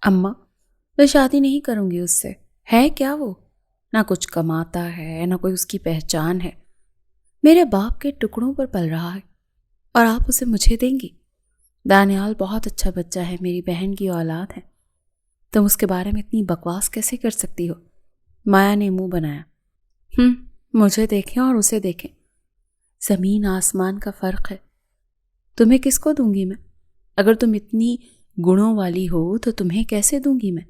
اماں میں شادی نہیں کروں گی اس سے. ہے کیا وہ؟ نہ کچھ کماتا ہے نہ کوئی اس کی پہچان ہے. میرے باپ کے ٹکڑوں پر پل رہا ہے اور آپ اسے مجھے دیں گی؟ دانیال بہت اچھا بچہ ہے، میری بہن کی اولاد ہے. تم اس کے بارے میں اتنی بکواس کیسے کر سکتی ہو؟ مایا نے منہ بنایا. مجھے دیکھیں اور اسے دیکھیں، زمین آسمان کا فرق ہے. تمہیں کس کو دوں گی میں؟ اگر تم اتنی گنوں والی ہو تو تمہیں کیسے دوں گی میں؟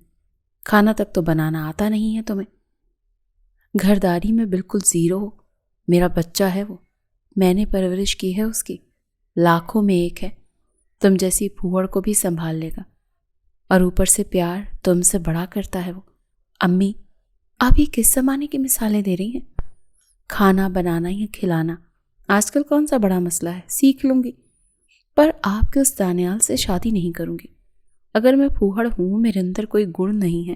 کھانا تک تو بنانا آتا نہیں ہے تمہیں. گھرداری میں بالکل زیرو ہو. میرا بچہ ہے وہ، میں نے پرورش کی ہے اس کی، لاکھوں میں ایک ہے. تم جیسی پھوڑ کو بھی سنبھال لے گا، اور اوپر سے پیار تم سے بڑا کرتا ہے وہ. امی آپ یہ کس زمانے کی مثالیں دے رہی ہیں؟ کھانا بنانا یا کھلانا آج کل کون سا بڑا مسئلہ ہے، سیکھ لوں گی. پر آپ کے اس دانیال سے شادی نہیں کروں گی. اگر میں پھوہڑ ہوں، میرے اندر کوئی گن نہیں ہے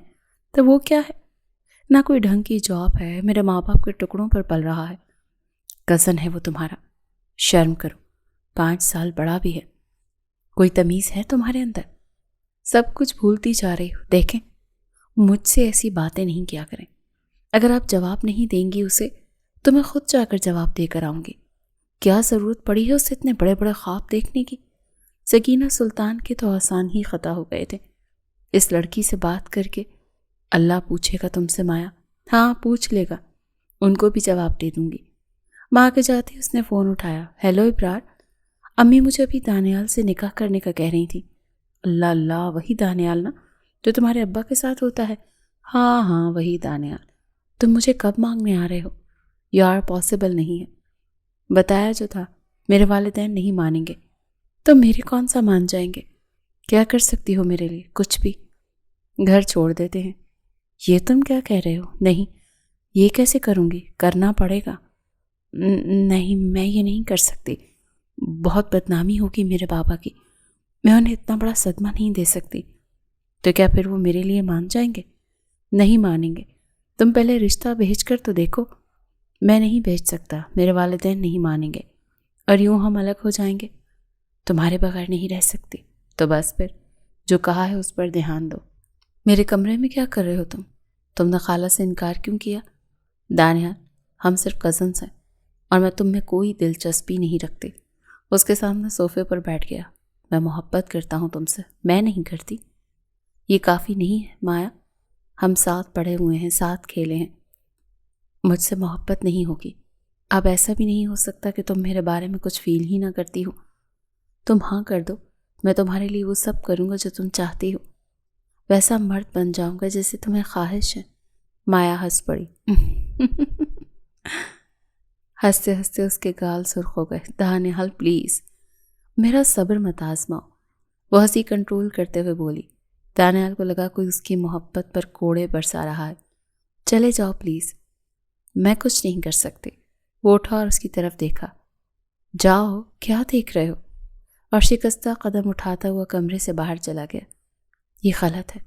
تو وہ کیا ہے؟ نہ کوئی ڈھنگ کی جاب ہے، میرے ماں باپ کے ٹکڑوں پر پل رہا ہے. کزن ہے وہ تمہارا، شرم کرو. 5 سال بڑا بھی ہے. کوئی تمیز ہے تمہارے اندر؟ سب کچھ بھولتی جا رہی ہو. دیکھیں مجھ سے ایسی باتیں نہیں کیا کریں. اگر آپ جواب نہیں دیں گی اسے تو میں خود جا کر جواب دے کر آؤں گی. کیا ضرورت پڑی ہے اسے اتنے بڑے بڑے خواب دیکھنے کی؟ سکینہ سلطان کے تو آسان ہی خطا ہو گئے تھے. اس لڑکی سے بات کر کے اللہ پوچھے گا تم سے مایا. ہاں پوچھ لے گا، ان کو بھی جواب دے دوں گی. ماں کے جاتے اس نے فون اٹھایا. ہیلو ابرار، امی مجھے ابھی دانیال سے نکاح کرنے کا کہہ رہی تھی. اللہ اللہ، وہی دانیال نا جو تمہارے ابا کے ساتھ ہوتا ہے؟ ہاں وہی دانیال. تم مجھے کب مانگنے آ رہے ہو؟ یار پاسبل نہیں ہے. بتایا جو تھا، میرے والدین نہیں مانیں گے تو میرے کون سا مان جائیں گے؟ کیا کر سکتی ہو میرے لیے؟ کچھ بھی. گھر چھوڑ دیتے ہیں. یہ تم کیا کہہ رہے ہو؟ نہیں، یہ کیسے کروں گی؟ کرنا پڑے گا. نہیں میں یہ نہیں کر سکتی، بہت بدنامی ہوگی میرے بابا کی. میں انہیں اتنا بڑا صدمہ نہیں دے سکتی. تو کیا پھر وہ میرے لیے مان جائیں گے؟ نہیں مانیں گے. تم پہلے رشتہ بھیج کر تو دیکھو. میں نہیں بھیج سکتا، میرے والدین نہیں مانیں گے اور یوں ہم الگ ہو جائیں گے. تمہارے بغیر نہیں رہ سکتی. تو بس پھر جو کہا ہے اس پر دھیان دو. میرے کمرے میں کیا کر رہے ہو تم نے خالہ سے انکار کیوں کیا؟ دانیال ہم صرف کزنس ہیں اور میں تم میں کوئی دلچسپی نہیں رکھتی. اس کے سامنے صوفے پر بیٹھ گیا. میں محبت کرتا ہوں تم سے، میں نہیں کرتی. یہ کافی نہیں ہے مایا؟ ہم ساتھ پڑھے ہوئے ہیں، ساتھ کھیلے ہیں. مجھ سے محبت نہیں ہوگی. اب ایسا بھی نہیں ہو سکتا کہ تم میرے بارے میں کچھ فیل ہی نہ کرتی ہو. تم ہاں کر دو، میں تمہارے لیے وہ سب کروں گا جو تم چاہتی ہو. ویسا مرد بن جاؤں گا جیسے تمہیں خواہش ہے. مایا ہنس پڑی. ہنستے ہنستے اس کے گال سرخ ہو گئے. دانیال پلیز میرا صبر مت آزماؤ. وہ ہنسی کنٹرول کرتے ہوئے بولی. دانیال کو لگا کوئی اس کی محبت پر کوڑے برسا رہا ہے. چلے جاؤ پلیز. میں کچھ نہیں کر سکتی. وہ اٹھا اور اس کی طرف دیکھا. جاؤ، کیا دیکھ رہے ہو؟ اور شکستہ قدم اٹھاتا ہوا کمرے سے باہر چلا گیا. یہ غلط ہے،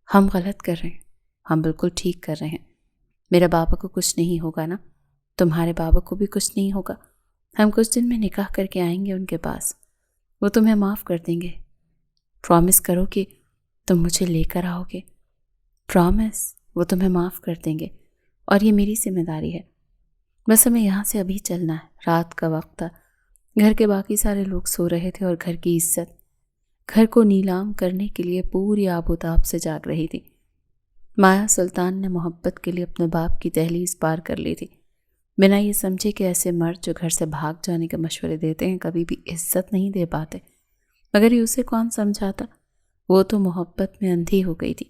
ہم غلط کر رہے ہیں. ہم بالکل ٹھیک کر رہے ہیں. میرے بابا کو کچھ نہیں ہوگا نا؟ تمہارے بابا کو بھی کچھ نہیں ہوگا. ہم کچھ دن میں نکاح کر کے آئیں گے ان کے پاس. وہ تمہیں معاف کر دیں گے. پرومس کرو کہ تم مجھے لے کر آؤ گے. پرومس. وہ تمہیں معاف کر دیں گے اور یہ میری ذمہ داری ہے. بس ہمیں یہاں سے ابھی چلنا ہے. رات کا وقت تھا، گھر کے باقی سارے لوگ سو رہے تھے اور گھر کی عزت گھر کو نیلام کرنے کے لیے پوری آب و تاب سے جاگ رہی تھی. مایا سلطان نے محبت کے لیے اپنے باپ کی دہلیز پار کر لی تھی، بنا یہ سمجھے کہ ایسے مرد جو گھر سے بھاگ جانے کے مشورے دیتے ہیں کبھی بھی عزت نہیں دے پاتے. مگر یہ اسے کون سمجھاتا؟ وہ تو محبت میں اندھی ہو گئی تھی.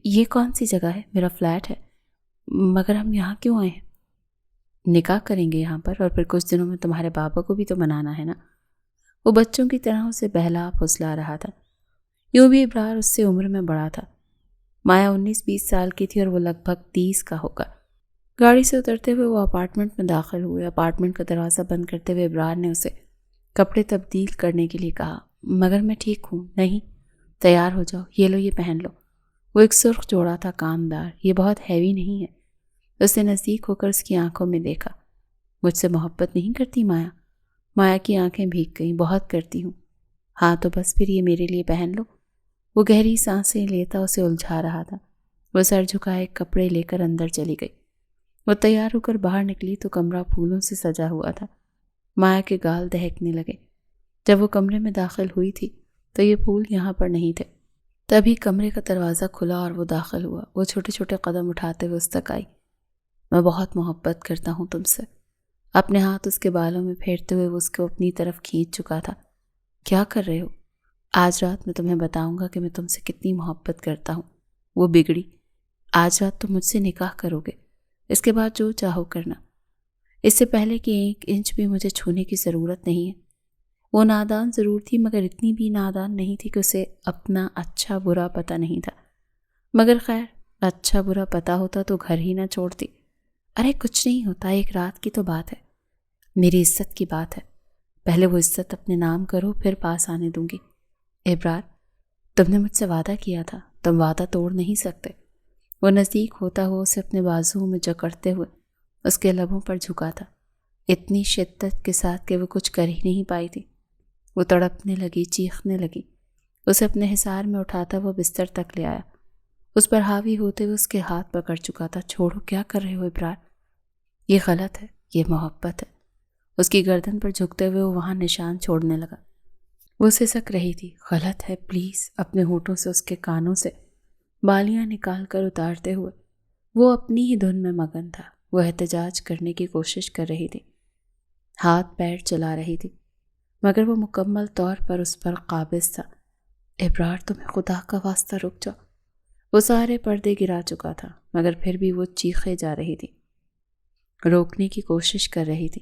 یہ کون سی جگہ ہے؟ میرا فلیٹ ہے. مگر ہم یہاں کیوں آئے ہیں؟ نکاح کریں گے یہاں پر، اور پھر کچھ دنوں میں تمہارے بابا کو بھی تو منانا ہے نا. وہ بچوں کی طرح اسے بہلا پھسلا رہا تھا. یوں بھی ابرار اس سے عمر میں بڑا تھا. مایا 19-20 سال کی تھی اور وہ لگ بھگ 30 کا ہوگا. گاڑی سے اترتے ہوئے وہ اپارٹمنٹ میں داخل ہوئے. اپارٹمنٹ کا دروازہ بند کرتے ہوئے ابرار نے اسے کپڑے تبدیل کرنے کے لیے کہا. مگر میں ٹھیک ہوں. نہیں، تیار ہو جاؤ، یہ لو، یہ پہن لو. وہ ایک سرخ جوڑا تھا، کامدار. یہ بہت ہیوی نہیں ہے. اس نے نزدیک ہو کر اس کی آنکھوں میں دیکھا. مجھ سے محبت نہیں کرتی مایا؟ مایا کی آنکھیں بھیگ گئیں. بہت کرتی ہوں. ہاں تو بس پھر یہ میرے لیے پہن لو. وہ گہری سانسیں لیتا اسے الجھا رہا تھا۔ وہ سر جھکائے کپڑے لے کر اندر چلی گئی۔ وہ تیار ہو کر باہر نکلی تو کمرہ پھولوں سے سجا ہوا تھا۔ مایا کے گال دہکنے لگے۔ جب وہ کمرے میں داخل ہوئی تھی تو یہ پھول یہاں پر نہیں تھے۔ تبھی کمرے کا دروازہ کھلا اور وہ داخل ہوا۔ وہ چھوٹے چھوٹے قدم اٹھاتے ہوئے اس تک آئی۔ میں بہت محبت کرتا ہوں تم سے۔ اپنے ہاتھ اس کے بالوں میں پھیرتے ہوئے وہ اس کو اپنی طرف کھینچ چکا تھا۔ کیا کر رہے ہو؟ آج رات میں تمہیں بتاؤں گا کہ میں تم سے کتنی محبت کرتا ہوں۔ وہ بگڑی۔ آج رات تم مجھ سے نکاح کرو گے، اس کے بعد جو چاہو کرنا۔ اس سے پہلے کہ 1 انچ بھی مجھے چھونے کی ضرورت نہیں ہے۔ وہ نادان ضرور تھی مگر اتنی بھی نادان نہیں تھی کہ اسے اپنا اچھا برا پتہ نہیں تھا۔ مگر خیر، اچھا برا پتہ ہوتا تو گھر ہی نہ چھوڑتی۔ ارے کچھ نہیں ہوتا، ایک رات کی تو بات ہے، میری عزت کی بات ہے۔ پہلے وہ عزت اپنے نام کرو پھر پاس آنے دوں گی۔ ابرار، تم نے مجھ سے وعدہ کیا تھا، تم وعدہ توڑ نہیں سکتے۔ وہ نزدیک ہوتا ہوا اسے اپنے بازوؤں میں جکڑتے ہوئے اس کے لبوں پر جھکا تھا، اتنی شدت کے ساتھ کہ وہ کچھ کر ہی نہیں پائی تھی۔ وہ تڑپنے لگی، چیخنے لگی۔ اسے اپنے حصار میں اٹھاتا وہ بستر تک لے آیا۔ اس پر حاوی ہوتے ہوئے اس کے ہاتھ پکڑ چکا تھا۔ چھوڑو، کیا کر رہے ہو ابرار؟ یہ غلط ہے، یہ محبت ہے۔ اس کی گردن پر جھکتے ہوئے وہ وہاں نشان چھوڑنے لگا۔ وہ سسک رہی تھی۔ غلط ہے، پلیز۔ اپنے ہونٹوں سے اس کے کانوں سے بالیاں نکال کر اتارتے ہوئے وہ اپنی ہی دھن میں مگن تھا۔ وہ احتجاج کرنے کی کوشش کر رہی تھی، ہاتھ پیر چلا رہی تھی، مگر وہ مکمل طور پر اس پر قابض تھا۔ ابرار، تمہیں خدا کا واسطہ رک جاؤ۔ وہ سارے پردے گرا چکا تھا مگر پھر بھی وہ چیخے جا رہی تھی، روکنے کی کوشش کر رہی تھی،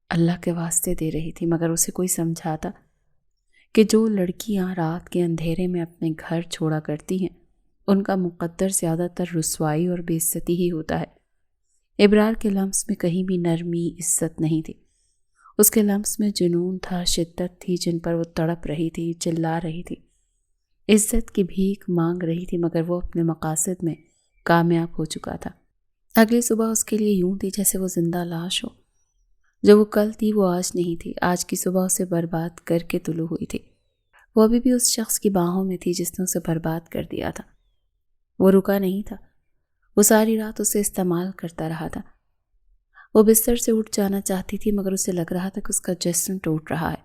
اللہ کے واسطے دے رہی تھی، مگر اسے کوئی سمجھاتا کہ جو لڑکیاں رات کے اندھیرے میں اپنے گھر چھوڑا کرتی ہیں ان کا مقدر زیادہ تر رسوائی اور بے عزتی ہی ہوتا ہے۔ ابرار کے لمس میں کہیں بھی نرمی، عزت نہیں تھی۔ اس کے لمس میں جنون تھا، شدت تھی جن پر وہ تڑپ رہی تھی، چلا رہی تھی، عزت کی بھیک مانگ رہی تھی، مگر وہ اپنے مقاصد میں کامیاب ہو چکا تھا۔ اگلی صبح اس کے لیے یوں تھی جیسے وہ زندہ لاش ہو۔ جو وہ کل تھی وہ آج نہیں تھی۔ آج کی صبح اسے برباد کر کے طلوع ہوئی تھی۔ وہ ابھی بھی اس شخص کی باہوں میں تھی جس نے اسے برباد کر دیا تھا۔ وہ رکا نہیں تھا، وہ ساری رات اسے استعمال کرتا رہا تھا۔ وہ بستر سے اٹھ جانا چاہتی تھی مگر اسے لگ رہا تھا کہ اس کا جسم ٹوٹ رہا ہے،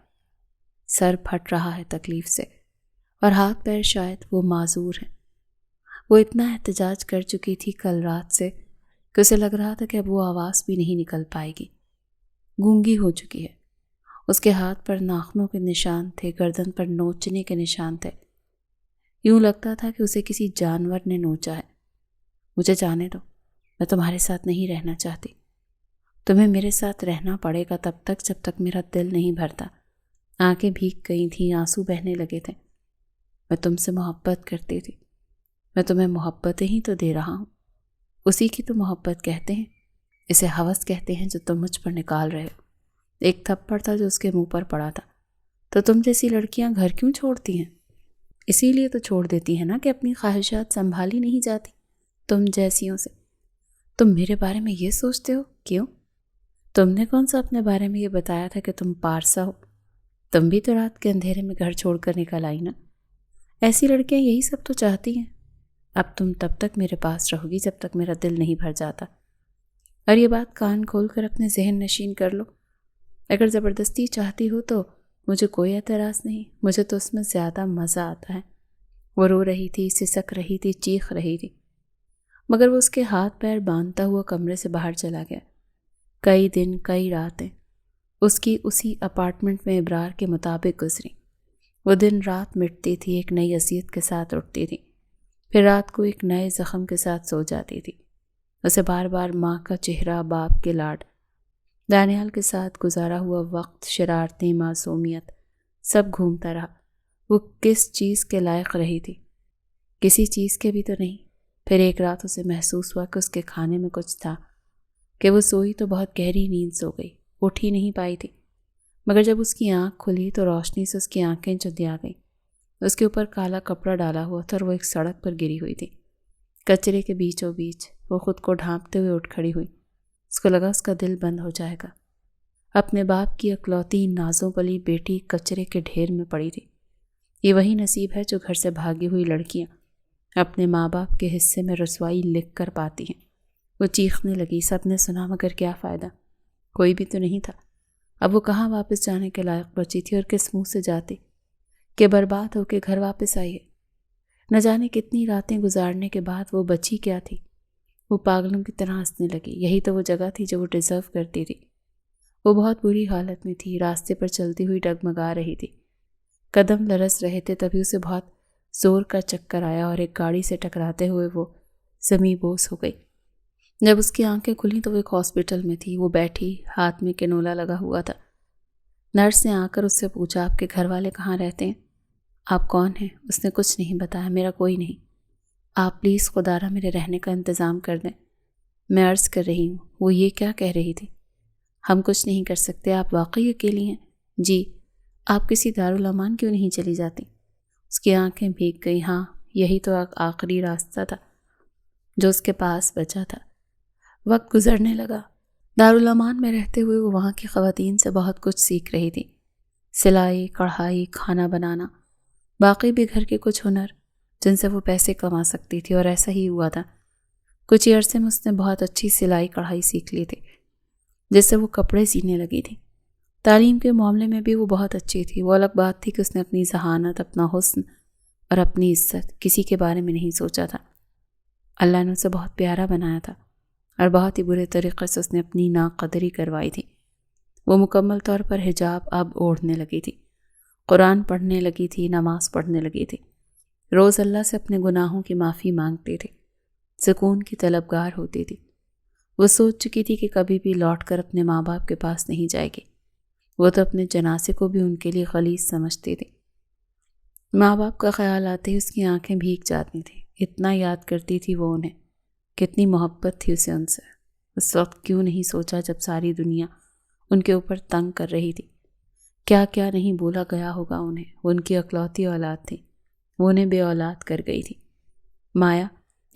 سر پھٹ رہا ہے تکلیف سے، اور ہاتھ پیر شاید وہ معذور ہیں۔ وہ اتنا احتجاج کر چکی تھی کل رات سے کہ اسے لگ رہا تھا کہ اب وہ آواز بھی نہیں نکل پائے گی، گونگی ہو چکی ہے۔ اس کے ہاتھ پر ناخنوں کے نشان تھے، گردن پر نوچنے کے نشان تھے، یوں لگتا تھا کہ اسے کسی جانور نے نوچا ہے۔ مجھے جانے دو، میں تمہارے ساتھ نہیں رہنا چاہتی۔ تمہیں میرے ساتھ رہنا پڑے گا تب تک جب تک میرا دل نہیں بھرتا۔ آنکھیں بھیگ گئی تھیں، آنسو بہنے لگے تھے۔ میں تم سے محبت کرتی تھی، میں تمہیں محبتیں ہی تو دے رہا ہوں، اسی کی تو محبت کہتے ہیں، اسے ہوس کہتے ہیں جو تم مجھ پر نکال رہے ہو۔ ایک تھپڑ تھا جو اس کے منہ پر پڑا تھا۔ تو تم جیسی لڑکیاں گھر کیوں چھوڑتی ہیں؟ اسی لیے تو چھوڑ دیتی ہیں نا کہ اپنی خواہشات سنبھالی نہیں جاتی تم جیسیوں سے۔ تم میرے بارے میں یہ سوچتے ہو؟ کیوں؟ تم نے کون سا اپنے بارے میں یہ بتایا تھا کہ تم پارسا ہو؟ تم بھی تو رات کے اندھیرے میں گھر چھوڑ کر نکل آئی نا۔ ایسی لڑکیاں یہی سب تو چاہتی ہیں۔ اب تم تب تک میرے پاس رہو گی جب تک میرا دل نہیں بھر جاتا، اور یہ بات کان کھول کر اپنے ذہن نشین کر لو۔ اگر زبردستی چاہتی ہو تو مجھے کوئی اعتراض نہیں، مجھے تو اس میں زیادہ مزہ آتا ہے۔ وہ رو رہی تھی، سسک رہی تھی، چیخ رہی تھی، مگر وہ اس کے ہاتھ پیر باندھتا ہوا کمرے سے باہر چلا گیا۔ کئی دن، کئی راتیں اس کی اسی اپارٹمنٹ میں ابرار کے مطابق گزری۔ وہ دن رات مٹتی تھی، ایک نئی اذیت کے ساتھ اٹھتی تھی، پھر رات کو ایک نئے زخم کے ساتھ سو جاتی تھی۔ اسے بار بار ماں کا چہرہ، باپ کے لاڈ، دانیال کے ساتھ گزارا ہوا وقت، شرارتیں، معصومیت، سب گھومتا رہا۔ وہ کس چیز کے لائق رہی تھی؟ کسی چیز کے بھی تو نہیں۔ پھر ایک رات اسے محسوس ہوا کہ اس کے کھانے میں کچھ تھا، کہ وہ سوئی تو بہت گہری نیند سو گئی، اٹھ ہی نہیں پائی تھی، مگر جب اس کی آنکھ کھلی تو روشنی سے اس کی آنکھیں چندیا گئیں۔ اس کے اوپر کالا کپڑا ڈالا ہوا تھا اور وہ ایک سڑک پر گری ہوئی تھی، کچرے کے بیچوں بیچ۔ وہ خود کو ڈھانپتے ہوئے اٹھ کھڑی ہوئی۔ اس کو لگا اس کا دل بند ہو جائے گا۔ اپنے باپ کی اکلوتی نازوں والی بیٹی کچرے کے ڈھیر میں پڑی تھی، یہ وہی نصیب ہے جو گھر سے بھاگی ہوئی لڑکیاں اپنے ماں باپ کے حصے میں رسوائی لکھ کر پاتی ہیں۔ وہ چیخنے لگی، سب نے سنا مگر کیا فائدہ، کوئی بھی تو نہیں تھا۔ اب وہ کہاں واپس جانے کے لائق بچی تھی اور کس منہ سے جاتی کہ برباد ہو کے گھر واپس آئی ہے۔ نہ جانے کتنی راتیں گزارنے کے بعد وہ بچی کیا تھی۔ وہ پاگلوں کی طرح ہنسنے لگی۔ یہی تو وہ جگہ تھی جو وہ ڈیزرو کرتی تھی۔ وہ بہت بری حالت میں تھی، راستے پر چلتی ہوئی ڈگمگا رہی تھی، قدم لرز رہے تھے۔ تبھی اسے بہت زور کا چکر آیا اور ایک گاڑی سے ٹکراتے ہوئے وہ زمیں بوس ہو گئی۔ جب اس کی آنکھیں کھلیں تو وہ ایک ہاسپٹل میں تھی۔ وہ بیٹھی، ہاتھ میں کینولا لگا ہوا تھا۔ نرس نے آ کر اس سے پوچھا، آپ کے گھر والے کہاں رہتے ہیں؟ آپ کون ہیں؟ اس نے کچھ نہیں بتایا۔ میرا کوئی نہیں۔ آپ پلیز خدارہ میرے رہنے کا انتظام کر دیں، میں عرض کر رہی ہوں۔ وہ یہ کیا کہہ رہی تھی؟ ہم کچھ نہیں کر سکتے۔ آپ واقعی اکیلی ہیں؟ جی۔ آپ کسی دارالامان کیوں نہیں چلی جاتی؟ اس کی آنکھیں بھیگ گئی۔ ہاں، یہی تو آخری راستہ تھا جو اس کے پاس بچا تھا۔ وقت گزرنے لگا۔ دارالامان میں رہتے ہوئے وہ وہاں کی خواتین سے بہت کچھ سیکھ رہی تھی، سلائی، کڑھائی، کھانا بنانا، باقی بھی گھر کے کچھ ہنر جن سے وہ پیسے کما سکتی تھی۔ اور ایسا ہی ہوا تھا، کچھ ہی عرصے میں اس نے بہت اچھی سلائی کڑھائی سیکھ لی تھی جس سے وہ کپڑے سینے لگی تھی۔ تعلیم کے معاملے میں بھی وہ بہت اچھی تھی۔ وہ الگ بات تھی کہ اس نے اپنی ذہانت، اپنا حسن اور اپنی عزت کسی کے بارے میں نہیں سوچا تھا۔ اللہ نے اسے بہت پیارا بنایا تھا اور بہت ہی برے طریقے سے اس نے اپنی ناقدری کروائی تھی۔ وہ مکمل طور پر حجاب اب اوڑھنے لگی تھی، قرآن پڑھنے لگی تھی، نماز پڑھنے لگی تھی، روز اللہ سے اپنے گناہوں کی معافی مانگتی تھی، سکون کی طلبگار ہوتی تھی۔ وہ سوچ چکی تھی کہ کبھی بھی لوٹ کر اپنے ماں باپ کے پاس نہیں جائے گی۔ وہ تو اپنے جنازے کو بھی ان کے لیے غلیظ سمجھتی تھی۔ ماں باپ کا خیال آتے ہی اس کی آنکھیں بھیگ جاتی تھیں۔ اتنا یاد کرتی تھی وہ انہیں، کتنی محبت تھی اسے ان سے۔ اس وقت کیوں نہیں سوچا جب ساری دنیا ان کے اوپر تنگ کر رہی تھی؟ کیا کیا نہیں بولا گیا ہوگا انہیں۔ وہ ان کی اکلوتی اولاد تھی، وہ انہیں بے اولاد کر گئی تھی۔ مایا،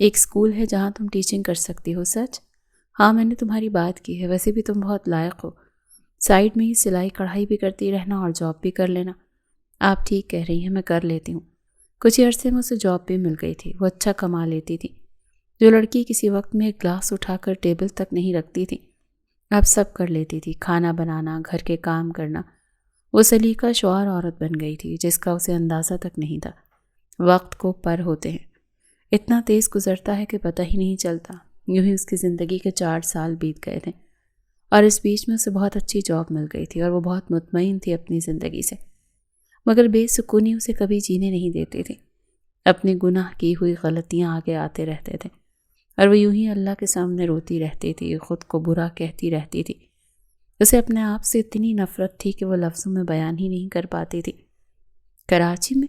ایک اسکول ہے جہاں تم ٹیچنگ کر سکتی ہو؟ سچ؟ ہاں، میں نے تمہاری بات کی ہے۔ ویسے بھی تم بہت لائق ہو، سائیڈ میں ہی سلائی کڑھائی بھی کرتی رہنا اور جاب بھی کر لینا۔ آپ ٹھیک کہہ رہی ہیں، میں کر لیتی ہوں۔ کچھ ہی عرصے میں اسے جاب بھی مل گئی تھی۔ وہ اچھا کما لیتی تھی۔ جو لڑکی کسی وقت میں ایک گلاس اٹھا کر ٹیبل تک نہیں رکھتی تھی، اب سب کر لیتی تھی، کھانا بنانا، گھر کے کام کرنا۔ وہ سلیقہ شعار عورت بن گئی تھی جس کا اسے اندازہ تک نہیں تھا۔ وقت کو پر ہوتے ہیں، اتنا تیز گزرتا ہے کہ پتہ ہی نہیں چلتا۔ یوں ہی اس کی زندگی کے 4 سال بیت گئے تھے اور اس بیچ میں اسے بہت اچھی جاب مل گئی تھی اور وہ بہت مطمئن تھی اپنی زندگی سے، مگر بے سکونی اسے کبھی جینے نہیں دیتی تھی۔ اپنے گناہ کی ہوئی غلطیاں آگے آتے رہتے تھے اور وہ یوں ہی اللہ کے سامنے روتی رہتی تھی، خود کو برا کہتی رہتی تھی۔ اسے اپنے آپ سے اتنی نفرت تھی کہ وہ لفظوں میں بیان ہی نہیں کر پاتی تھی۔ کراچی میں؟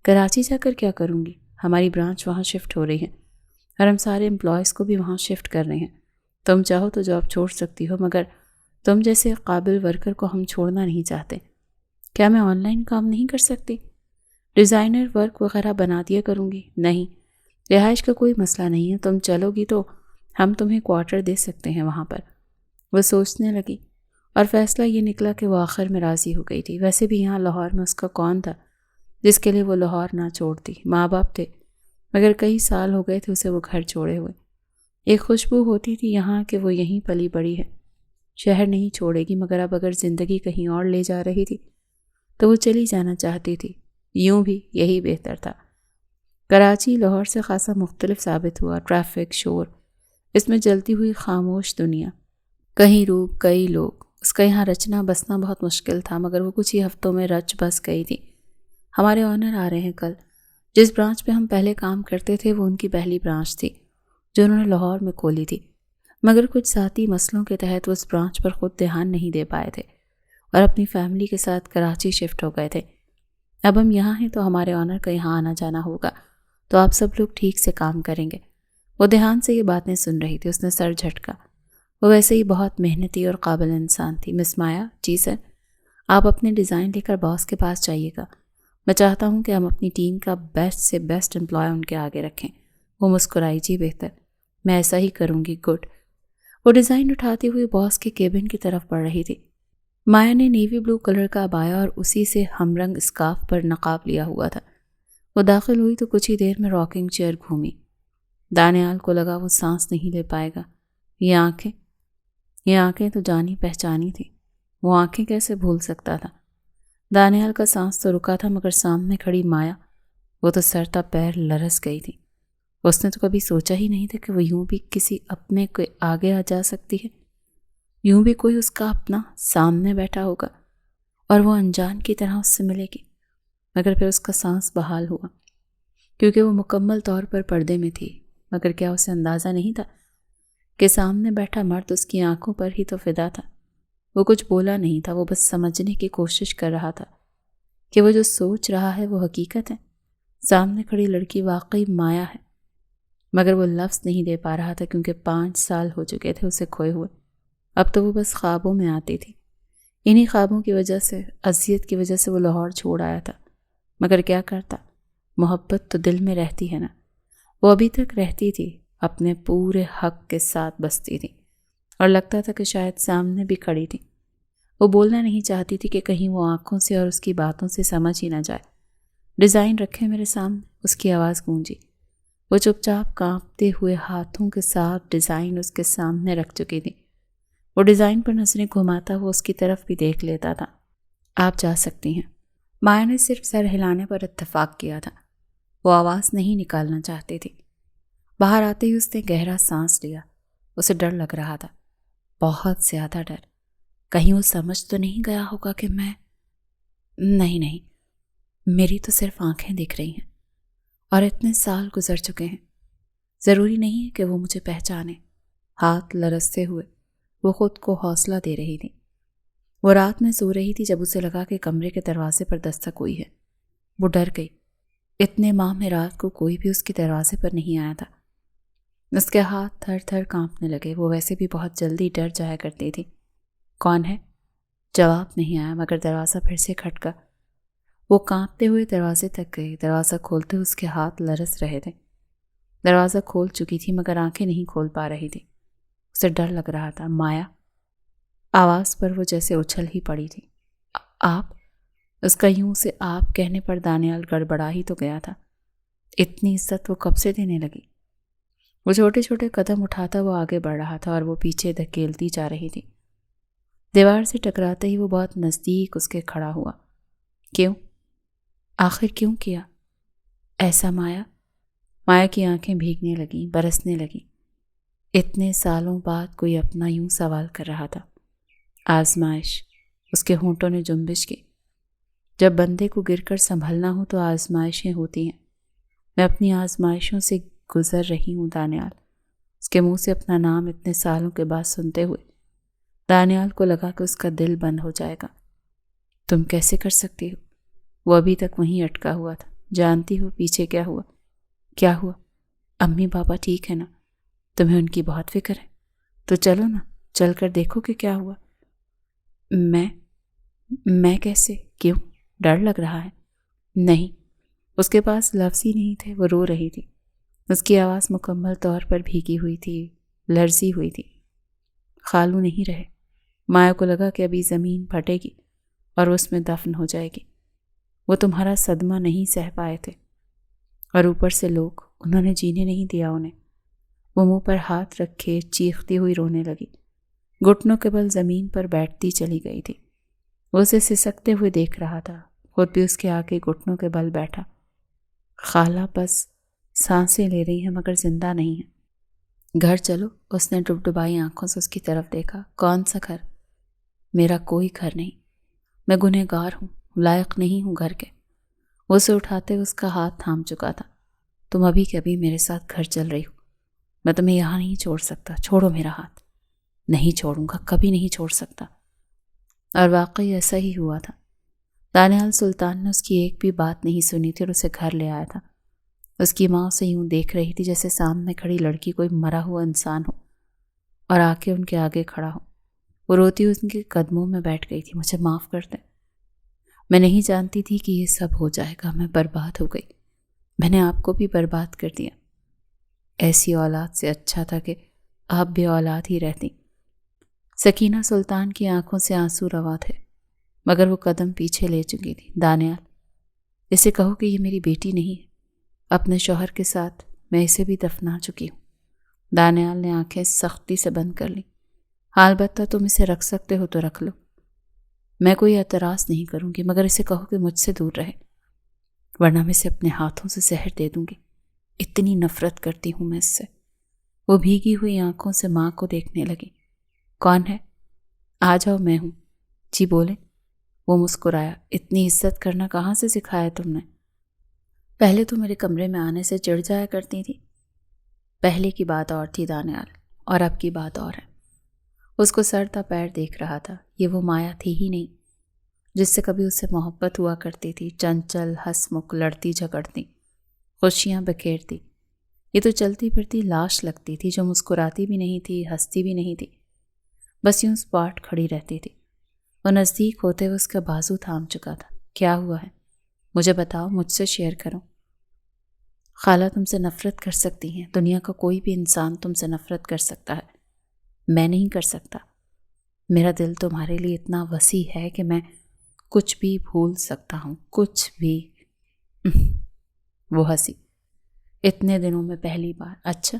کراچی جا کر کیا کروں گی؟ ہماری برانچ وہاں شفٹ ہو رہی ہے اور ہم سارے امپلائیز کو بھی وہاں شفٹ کر رہے ہیں۔ تم چاہو تو جاب چھوڑ سکتی ہو، مگر تم جیسے قابل ورکر کو ہم چھوڑنا نہیں چاہتے۔ کیا میں آن لائن کام نہیں کر سکتی؟ ڈیزائنر ورک وغیرہ بنا دیا کروں گی۔ نہیں، رہائش کا کوئی مسئلہ نہیں ہے، تم چلو گی تو ہم تمہیں کوارٹر دے سکتے ہیں وہاں پر۔ وہ سوچنے لگی اور فیصلہ یہ نکلا کہ وہ آخر میں راضی ہو گئی تھی۔ ویسے بھی یہاں لاہور میں اس کا کون تھا جس کے لیے وہ لاہور نہ چھوڑتی؟ ماں باپ تھے، مگر کئی سال ہو گئے تھے اسے وہ گھر چھوڑے ہوئے۔ ایک خوشبو ہوتی تھی یہاں کہ وہ یہیں پلی بڑی ہے، شہر نہیں چھوڑے گی، مگر اب اگر زندگی کہیں اور لے جا رہی تھی تو وہ چلی جانا چاہتی تھی۔ یوں بھی یہی بہتر تھا۔ کراچی لاہور سے خاصا مختلف ثابت ہوا۔ ٹریفک، شور، اس میں جلتی ہوئی خاموش دنیا، کہیں روح، کئی لوگ۔ اس کا یہاں رچنا بسنا بہت مشکل تھا، مگر وہ کچھ ہی ہفتوں میں رچ بس گئی تھی۔ ہمارے آنر آ رہے ہیں کل۔ جس برانچ پہ ہم پہلے کام کرتے تھے وہ ان کی پہلی برانچ تھی جو انہوں نے لاہور میں کھولی تھی، مگر کچھ ذاتی مسئلوں کے تحت وہ اس برانچ پر خود دھیان نہیں دے پائے تھے اور اپنی فیملی کے ساتھ کراچی شفٹ ہو گئے تھے۔ اب ہم یہاں ہیں تو ہمارے آنر کا یہاں آنا جانا ہوگا، تو آپ سب لوگ ٹھیک سے کام کریں گے۔ وہ دھیان سے یہ باتیں سن رہی تھی۔ اس نے سر جھٹکا۔ وہ ویسے ہی بہت محنتی اور قابل انسان تھی۔ مس مایا، جی سر، آپ اپنے ڈیزائن لے کر باس کے پاس جائیے گا۔ میں چاہتا ہوں کہ ہم اپنی ٹیم کا بیسٹ سے بیسٹ امپلائی ان کے آگے رکھیں۔ وہ مسکرائی۔ جی بہتر، میں ایسا ہی کروں گی۔ گڈ۔ وہ ڈیزائن اٹھاتی ہوئی باس کے کیبن کی طرف بڑھ رہی تھی مایا نے نیوی بلو کلر کا عبایا اور اسی سے ہم رنگ اسکارف پر نقاب لیا ہوا تھا۔ وہ داخل ہوئی تو کچھ ہی دیر میں راکنگ چیئر گھومی۔ دانیال کو لگا وہ سانس نہیں لے پائے گا۔ یہ آنکھیں تو جانی پہچانی تھی، وہ آنکھیں کیسے بھول سکتا تھا؟ دانیال کا سانس تو رکا تھا، مگر سامنے کھڑی مایا، وہ تو سر تا پیر لرز گئی تھی۔ اس نے تو کبھی سوچا ہی نہیں تھا کہ وہ یوں بھی کسی اپنے کے آگے آ جا سکتی ہے، یوں بھی کوئی اس کا اپنا سامنے بیٹھا ہوگا اور وہ انجان کی طرح اس سے ملے گی۔ مگر پھر اس کا سانس بحال ہوا، کیونکہ وہ مکمل طور پر پردے میں تھی۔ مگر کیا اسے اندازہ نہیں تھا کہ سامنے بیٹھا مرد اس کی آنکھوں پر ہی تو فدا تھا؟ وہ کچھ بولا نہیں تھا، وہ بس سمجھنے کی کوشش کر رہا تھا کہ وہ جو سوچ رہا ہے وہ حقیقت ہے۔ سامنے کھڑی لڑکی واقعی مایا ہے، مگر وہ لفظ نہیں دے پا رہا تھا، کیونکہ 5 سال ہو چکے تھے اسے کھوئے ہوئے۔ اب تو وہ بس خوابوں میں آتی تھی۔ انہی خوابوں کی وجہ سے، اذیت کی وجہ سے وہ لاہور چھوڑ آیا تھا۔ مگر کیا کرتا، محبت تو دل میں رہتی ہے نا۔ وہ ابھی تک رہتی تھی، اپنے پورے حق کے ساتھ بستی تھی، اور لگتا تھا کہ شاید سامنے بھی کھڑی تھی۔ وہ بولنا نہیں چاہتی تھی کہ کہیں وہ آنکھوں سے اور اس کی باتوں سے سمجھ ہی نہ جائے۔ ڈیزائن رکھے میرے سامنے، اس کی آواز گونجی۔ وہ چپ چاپ کانپتے ہوئے ہاتھوں کے ساتھ ڈیزائن اس کے سامنے رکھ چکی تھی۔ وہ ڈیزائن پر نظریں گھماتا وہ اس کی طرف بھی دیکھ لیتا تھا۔ آپ جا سکتی ہیں۔ مایا نے صرف سر ہلانے پر اتفاق کیا تھا، وہ آواز نہیں نکالنا چاہتی تھی۔ باہر آتے ہی اس نے گہرا سانس لیا۔ اسے ڈر لگ رہا تھا، بہت زیادہ ڈر۔ کہیں وہ سمجھ تو نہیں گیا ہوگا کہ میں نہیں، میری تو صرف آنکھیں دکھ رہی ہیں، اور اتنے سال گزر چکے ہیں، ضروری نہیں ہے کہ وہ مجھے پہچانے۔ ہاتھ لرزتے ہوئے وہ خود کو حوصلہ دے رہی تھی۔ وہ رات میں سو رہی تھی جب اسے لگا کہ کمرے کے دروازے پر دستک ہوئی ہے۔ وہ ڈر گئی۔ اتنے ماہ میں رات کو کوئی بھی اس کے دروازے پر نہیں آیا تھا۔ اس کے ہاتھ تھر تھر کانپنے لگے۔ وہ ویسے بھی بہت جلدی ڈر جایا کرتی تھی۔ کون ہے؟ جواب نہیں آیا، مگر دروازہ پھر سے کھٹکا۔ وہ کانپتے ہوئے دروازے تک گئی۔ دروازہ کھولتے اس کے ہاتھ لرز رہے تھے۔ دروازہ کھول چکی تھی، مگر آنکھیں نہیں کھول پا رہی تھی۔ اسے ڈر لگ رہا تھا۔ مایا، آواز پر وہ جیسے اچھل ہی پڑی تھی۔ آپ؟ اس کا یوں سے آپ کہنے پر دانیال گڑبڑا ہی تو گیا تھا۔ اتنی عزت وہ کب سے دینے لگی؟ وہ چھوٹے چھوٹے قدم اٹھاتا وہ آگے بڑھ رہا تھا، اور وہ پیچھے دھکیلتی جا رہی تھی۔ دیوار سے ٹکراتے ہی وہ بہت نزدیک اس کے کھڑا ہوا۔ کیوں؟ آخر کیوں کیا ایسا مایا؟ مایا کی آنکھیں بھیگنے لگیں، برسنے لگیں۔ اتنے سالوں بعد کوئی اپنا یوں سوال کر رہا تھا۔ آزمائش۔ اس کے ہونٹوں نے جنبش کی۔ جب بندے کو گر کر سنبھلنا ہو تو آزمائشیں ہوتی ہیں۔ میں اپنی آزمائشوں سے گزر رہی ہوں دانیال۔ اس کے منہ سے اپنا نام اتنے سالوں کے بعد سنتے ہوئے دانیال کو لگا کہ اس کا دل بند ہو جائے گا۔ تم کیسے کر سکتی ہو؟ وہ ابھی تک وہیں اٹکا ہوا تھا۔ جانتی ہو پیچھے کیا ہوا؟ کیا ہوا؟ امی بابا ٹھیک ہے نا؟ تمہیں ان کی بہت فکر ہے؟ تو چلو نا، چل کر دیکھو کہ کیا ہوا۔ میں کیسے؟ کیوں؟ ڈر لگ رہا ہے؟ نہیں۔ اس کے پاس لفظ ہی نہیں تھے۔ وہ رو رہی تھی۔ اس کی آواز مکمل طور پر بھیگی ہوئی تھی، لرزی ہوئی تھی۔ خالو نہیں رہے۔ مایا کو لگا کہ ابھی زمین پھٹے گی اور اس میں دفن ہو جائے گی۔ وہ تمہارا صدمہ نہیں سہ پائے تھے، اور اوپر سے لوگ، انہوں نے جینے نہیں دیا انہیں۔ وہ منہ پر ہاتھ رکھے چیختی ہوئی رونے لگی۔ گھٹنوں کے بل زمین پر بیٹھتی چلی گئی تھی۔ وہ اسے سسکتے ہوئے دیکھ رہا تھا، خود بھی اس کے آگے گھٹنوں کے بل بیٹھا۔ خالہ بس سانسیں لے رہی ہیں مگر زندہ نہیں ہے۔ گھر چلو، اس نے ڈبڈبائی آنکھوں سے اس کی طرف دیکھا۔ کون سا گھر؟ میرا کوئی گھر نہیں، میں گنہگار ہوں، لائق نہیں ہوں گھر کے۔ وہ اسے اٹھاتے اس کا ہاتھ تھام چکا تھا۔ تم ابھی کے ابھی میرے ساتھ گھر چل رہی ہو، میں تمہیں یہاں نہیں چھوڑ سکتا، چھوڑو میرا ہاتھ۔ نہیں چھوڑوں گا، کبھی نہیں چھوڑ سکتا۔ اور واقعی ایسا ہی ہوا تھا۔ دانیال سلطان نے اس کی ایک بھی بات نہیں سنی تھی اور اسے گھر لے آیا تھا۔ اس کی ماں اسے یوں دیکھ رہی تھی جیسے سامنے کھڑی لڑکی کوئی مرا ہوا انسان ہو اور آ کے ان کے آگے کھڑا ہو۔ وہ روتی ہوئی ان کے قدموں میں بیٹھ گئی تھی۔ مجھے معاف کر دیں، میں نہیں جانتی تھی کہ یہ سب ہو جائے گا، میں برباد ہو گئی، میں نے آپ کو بھی برباد کر دیا۔ ایسی اولاد سے اچھا تھا کہ آپ بے اولاد ہی رہتی۔ سکینہ سلطان کی آنکھوں سے آنسو روا تھے، مگر وہ قدم پیچھے لے چکی تھی۔ دانیال، اسے کہو کہ یہ میری بیٹی نہیں ہے، اپنے شوہر کے ساتھ میں اسے بھی دفنا چکی ہوں۔ دانیال نے آنکھیں سختی سے بند کر لیں۔ البتہ تم اسے رکھ سکتے ہو تو رکھ لو، میں کوئی اعتراض نہیں کروں گی، مگر اسے کہو کہ مجھ سے دور رہے، ورنہ میں اسے اپنے ہاتھوں سے زہر دے دوں گی۔ اتنی نفرت کرتی ہوں میں اس سے۔ وہ بھیگی ہوئی آنکھوں سے ماں کو دیکھنے لگی۔ کون ہے؟ آ جاؤ، میں ہوں۔ جی بولے۔ وہ مسکرایا۔ اتنی عزت کرنا کہاں سے سکھایا تم نے؟ پہلے تو میرے کمرے میں آنے سے چڑھ جایا کرتی تھی۔ پہلے کی بات اور تھی دانیال، اور اب کی بات اور ہے۔ اس کو سر تا پیر دیکھ رہا تھا۔ یہ وہ مایا تھی ہی نہیں جس سے کبھی اس سے محبت ہوا کرتی تھی، چنچل، ہنسمکھ، لڑتی جھگڑتی، خوشیاں بکھیرتی۔ یہ تو چلتی پھرتی لاش لگتی تھی جو مسکراتی بھی نہیں تھی، ہنستی بھی نہیں تھی، بس یوں اسپاٹ کھڑی رہتی تھی۔ وہ نزدیک ہوتے ہوئے اس کا بازو تھام چکا تھا۔ کیا ہوا ہے؟ مجھے بتاؤ، مجھ سے شیئر کرو۔ خالہ تم سے نفرت کر سکتی ہیں، دنیا کا کوئی بھی انسان تم سے نفرت کر سکتا ہے، میں نہیں کر سکتا۔ میرا دل تمہارے لیے اتنا وسیع ہے کہ میں کچھ بھی بھول سکتا ہوں، کچھ بھی۔ وہ ہنسی۔ اتنے دنوں میں پہلی بار۔ اچھا،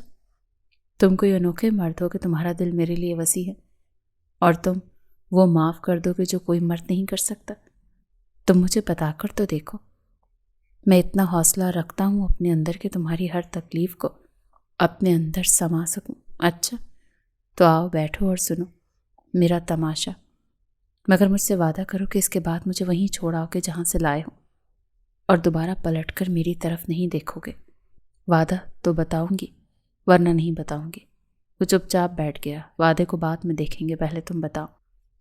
تم کوئی انوکھے مرد ہو کہ تمہارا دل میرے لیے وسیع ہے، اور تم وہ معاف کر دو کہ جو کوئی مرد نہیں کر سکتا۔ تم مجھے بتا کر تو دیکھو، میں اتنا حوصلہ رکھتا ہوں اپنے اندر کہ تمہاری ہر تکلیف کو اپنے اندر سما سکوں۔ اچھا تو آؤ بیٹھو اور سنو میرا تماشا، مگر مجھ سے وعدہ کرو کہ اس کے بعد مجھے وہیں چھوڑاؤ کہ جہاں سے لائے ہوں، اور دوبارہ پلٹ کر میری طرف نہیں دیکھو گے۔ وعدہ تو بتاؤں گی، ورنہ نہیں بتاؤں گی۔ وہ چپ چاپ بیٹھ گیا۔ وعدے کو بعد میں دیکھیں گے، پہلے تم بتاؤ۔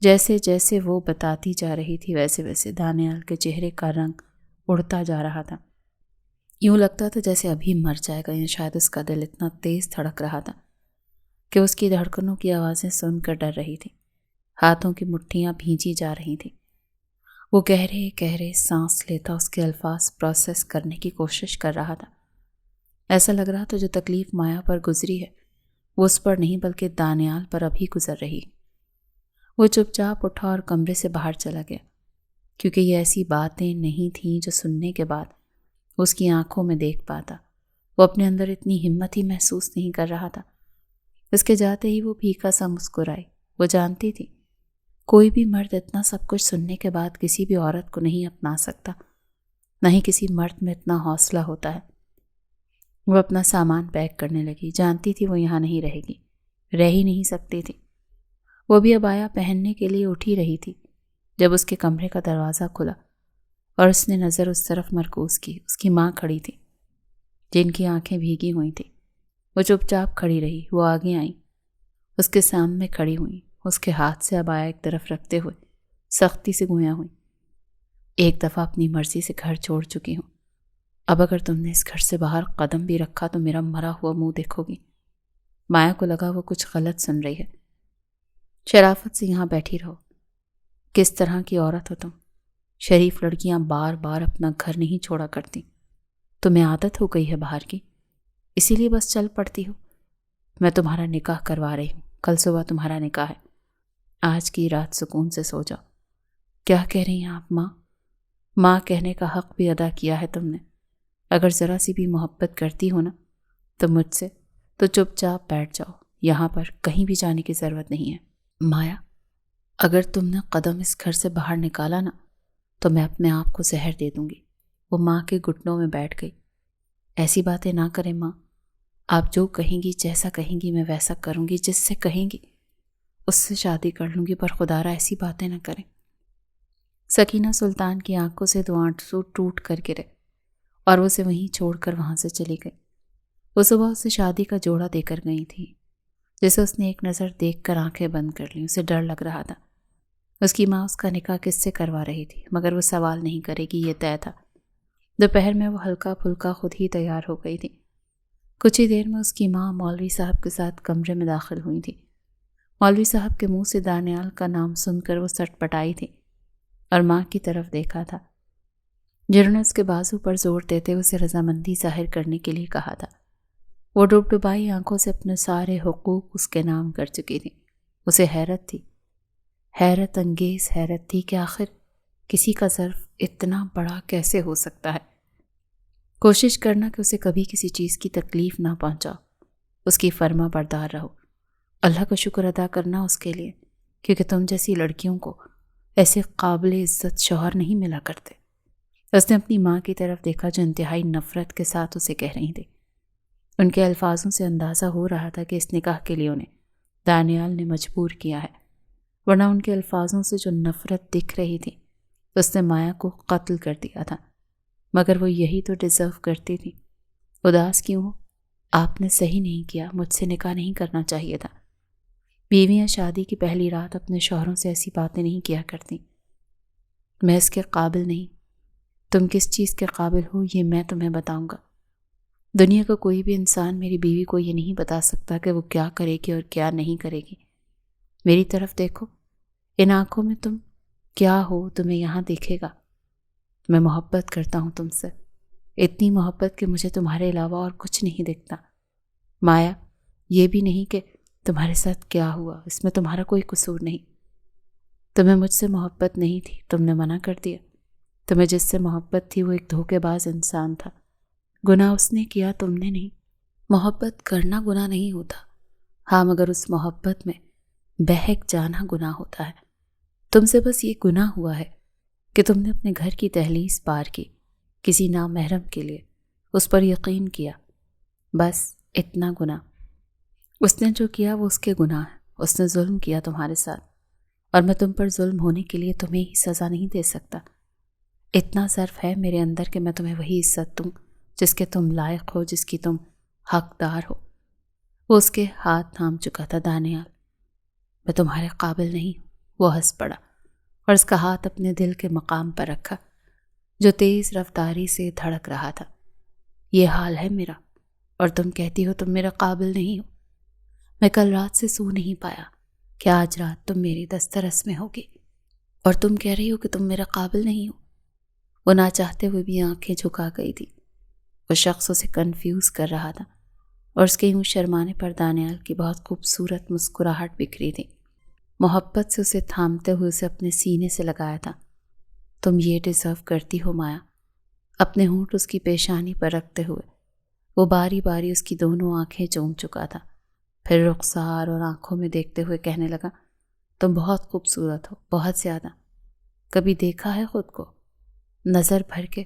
جیسے جیسے وہ بتاتی جا رہی تھی ویسے ویسے دانیال کے چہرے کا رنگ اڑتا جا رہا تھا۔ یوں لگتا تھا جیسے ابھی مر جائے گا، یا شاید اس کا دل اتنا تیز دھڑک رہا تھا کہ اس کی دھڑکنوں کی آوازیں سن کر ڈر رہی تھی۔ ہاتھوں کی مٹھیاں بھینچی جا رہی تھیں۔ وہ گہرے گہرے سانس لیتا اس کے الفاظ پروسیس کرنے کی کوشش کر رہا تھا۔ ایسا لگ رہا تھا جو تکلیف مایا پر گزری ہے وہ اس پر نہیں بلکہ دانیال پر ابھی گزر رہی۔ وہ چپ چاپ اٹھا اور کمرے سے باہر چلا گیا، کیونکہ یہ ایسی باتیں نہیں تھیں جو سننے کے بعد اس کی آنکھوں میں دیکھ پاتا۔ وہ اپنے اندر اتنی ہمت ہی محسوس نہیں کر رہا تھا۔ اس کے جاتے ہی وہ پھیکا سا مسکرائی۔ وہ جانتی تھی کوئی بھی مرد اتنا سب کچھ سننے کے بعد کسی بھی عورت کو نہیں اپنا سکتا، نہ ہی کسی مرد میں اتنا حوصلہ ہوتا ہے۔ وہ اپنا سامان پیک کرنے لگی۔ جانتی تھی وہ یہاں نہیں رہے گی، رہ ہی نہیں سکتی تھی۔ وہ بھی عبایا پہننے کے لیے اٹھی رہی تھی جب اس کے کمرے کا دروازہ کھلا اور اس نے نظر اس طرف مرکوز کی۔ اس کی ماں کھڑی تھی جن کی آنکھیں بھیگی ہوئی تھیں۔ وہ چپ چاپ کھڑی رہی۔ وہ آگے آئیں، اس کے سامنے کھڑی ہوئیں، اس کے ہاتھ سے عبایا ایک طرف رکھتے ہوئے سختی سے گویا ہوئیں۔ ایک دفعہ اپنی مرضی سے گھر چھوڑ چکی ہوں، اب اگر تم نے اس گھر سے باہر قدم بھی رکھا تو میرا مرا ہوا منہ دیکھو گی۔ مایا کو لگا وہ کچھ غلط سن رہی ہے۔ شرافت سے یہاں بیٹھی رہو۔ کس طرح کی عورت ہو تم؟ شریف لڑکیاں بار بار اپنا گھر نہیں چھوڑا کرتی، تمہیں عادت ہو گئی ہے باہر کی، اسی لیے بس چل پڑتی ہو۔ میں تمہارا نکاح کروا رہی ہوں، کل صبح تمہارا نکاح ہے۔ آج کی رات سکون سے سو جاؤ۔ کیا کہہ رہی ہیں آپ ماں؟ ماں کہنے کا حق بھی ادا کیا ہے تم نے۔ اگر ذرا سی بھی محبت کرتی ہو نا تو مجھ سے، تو چپ چاپ بیٹھ جاؤ، یہاں پر کہیں بھی جانے کی ضرورت نہیں ہے۔ مایا، اگر تم نے قدم اس گھر سے باہر نکالا نا تو میں اپنے آپ کو زہر دے دوں گی۔ وہ ماں کے گھٹنوں میں بیٹھ گئی۔ ایسی باتیں نہ کریں ماں، آپ جو کہیں گی، جیسا کہیں گی میں ویسا کروں گی، جس سے کہیں گی اس سے شادی کر لوں گی، پر خدا را ایسی باتیں نہ کریں۔ سکینہ سلطان کی آنکھوں سے دو آنسو ٹوٹ کر گرے اور وہ اسے وہیں چھوڑ کر وہاں سے چلی گئی۔ وہ صبح اسے شادی کا جوڑا دے کر گئی تھی، جسے اس نے ایک نظر دیکھ کر آنکھیں بند کر لیں۔ اسے ڈر لگ رہا تھا۔ اس کی ماں اس کا نکاح کس سے کروا رہی تھی، مگر وہ سوال نہیں کرے گی، یہ طے تھا۔ دوپہر میں وہ ہلکا پھلکا خود ہی تیار ہو گئی تھی۔ کچھ ہی دیر میں اس کی ماں مولوی صاحب کے ساتھ کمرے میں داخل ہوئی تھی۔ مولوی صاحب کے منہ سے دانیال کا نام سن کر وہ سٹ پٹائی تھی اور ماں کی طرف دیکھا تھا، جنہوں نے اس کے بازو پر زور دیتے اسے رضامندی ظاہر کرنے کے لیے کہا تھا۔ وہ ڈبڈبائی آنکھوں سے اپنے سارے حقوق اس کے نام کر چکی تھی۔ اسے حیرت تھی، حیرت انگیز حیرت تھی کہ آخر کسی کا ظرف اتنا بڑا کیسے ہو سکتا ہے۔ کوشش کرنا کہ اسے کبھی کسی چیز کی تکلیف نہ پہنچاؤ، اس کی فرما بردار رہو، اللہ کا شکر ادا کرنا اس کے لیے، کیونکہ تم جیسی لڑکیوں کو ایسے قابل عزت شوہر نہیں ملا کرتے۔ اس نے اپنی ماں کی طرف دیکھا جو انتہائی نفرت کے ساتھ اسے کہہ رہی تھی۔ ان کے الفاظوں سے اندازہ ہو رہا تھا کہ اس نکاح کے لیے انہیں دانیال نے مجبور کیا ہے، ورنہ ان کے الفاظوں سے جو نفرت دکھ رہی تھی اس نے مایا کو قتل کر دیا تھا، مگر وہ یہی تو ڈیزرو کرتی تھی۔ اداس کیوں ہو؟ آپ نے صحیح نہیں کیا، مجھ سے نکاح نہیں کرنا چاہیے تھا۔ بیویاں شادی کی پہلی رات اپنے شوہروں سے ایسی باتیں نہیں کیا کرتی۔ میں اس کے قابل نہیں، تم کس چیز کے قابل ہو یہ میں تمہیں بتاؤں گا۔ دنیا کا کوئی بھی انسان میری بیوی کو یہ نہیں بتا سکتا کہ وہ کیا کرے گی اور کیا نہیں کرے گی۔ میری طرف دیکھو، ان آنکھوں میں تم کیا ہو تمہیں یہاں دیکھے گا۔ میں محبت کرتا ہوں تم سے، اتنی محبت کہ مجھے تمہارے علاوہ اور کچھ نہیں دکھتا۔ مایا، یہ بھی نہیں کہ تمہارے ساتھ کیا ہوا، اس میں تمہارا کوئی قصور نہیں۔ تمہیں مجھ سے محبت نہیں تھی، تم نے منع کر دیا۔ تمہیں جس سے محبت تھی وہ ایک دھوکے باز انسان تھا، گناہ اس نے کیا، تم نے نہیں۔ محبت کرنا گناہ نہیں ہوتا، ہاں مگر اس محبت میں بہک جانا گناہ ہوتا ہے۔ تم سے بس یہ گناہ ہوا ہے کہ تم نے اپنے گھر کی دہلیز پار کی کسی نامحرم کے لیے، اس پر یقین کیا، بس اتنا گناہ۔ اس نے جو کیا وہ اس کے گناہ ہے، اس نے ظلم کیا تمہارے ساتھ، اور میں تم پر ظلم ہونے کے لیے تمہیں ہی سزا نہیں دے سکتا۔ اتنا ظرف ہے میرے اندر کہ میں تمہیں وہی عزت دوں جس کے تم لائق ہو، جس کی تم حقدار ہو۔ وہ اس کے ہاتھ تھام چکا تھا۔ دانیال، میں تمہارے قابل نہیں ہوں۔ وہ ہنس پڑا اور اس کا ہاتھ اپنے دل کے مقام پر رکھا جو تیز رفتاری سے دھڑک رہا تھا۔ یہ حال ہے میرا، اور تم کہتی ہو تم میرے قابل نہیں ہو۔ میں کل رات سے سو نہیں پایا کہ آج رات تم میری دسترس میں ہوگی، اور تم کہہ رہی ہو کہ تم میرے قابل نہیں ہو۔ وہ نہ چاہتے ہوئے بھی آنکھیں جھکا گئی تھی۔ وہ شخص اسے کنفیوز کر رہا تھا، اور اس کے یوں شرمانے پر دانیال کی بہت خوبصورت مسکراہٹ بکھری تھی۔ محبت سے اسے تھامتے ہوئے اسے اپنے سینے سے لگایا تھا۔ تم یہ ڈیزرو کرتی ہو مایا۔ اپنے ہونٹ اس کی پیشانی پر رکھتے ہوئے وہ باری باری اس کی دونوں آنکھیں چوم چکا تھا، پھر رخسار اور آنکھوں میں دیکھتے ہوئے کہنے لگا، تم بہت خوبصورت ہو، بہت زیادہ۔ کبھی دیکھا ہے خود کو نظر بھر کے؟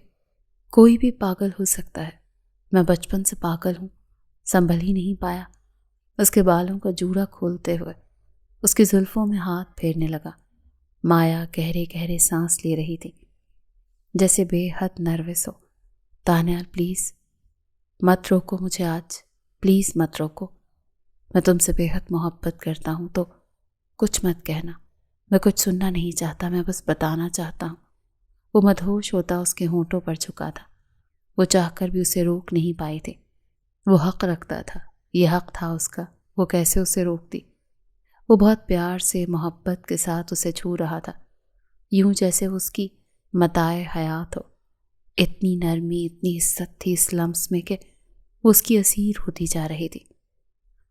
کوئی بھی پاگل ہو سکتا ہے، میں بچپن سے پاگل ہوں، سنبھل ہی نہیں پایا۔ اس کے بالوں کا جوڑا کھولتے ہوئے اس کی زلفوں میں ہاتھ پھیرنے لگا۔ مایا گہرے گہرے سانس لے رہی تھی، جیسے بے حد نروس ہو۔ دانیال پلیز مت روکو مجھے آج، پلیز مت روکو۔ میں تم سے بے حد محبت کرتا ہوں، تو کچھ مت کہنا۔ میں کچھ سننا نہیں چاہتا، میں بس بتانا چاہتا ہوں۔ وہ مدہوش ہوتا اس کے ہونٹوں پر جھکا تھا۔ وہ چاہ کر بھی اسے روک نہیں پائی تھی۔ وہ حق رکھتا تھا، یہ حق تھا اس کا، وہ کیسے اسے روکتی؟ وہ بہت پیار سے محبت کے ساتھ اسے چھو رہا تھا، یوں جیسے وہ اس کی متاع حیات ہو۔ اتنی نرمی، اتنی عزت تھی اس لمس میں کہ وہ اس کی اسیر ہوتی جا رہی تھی۔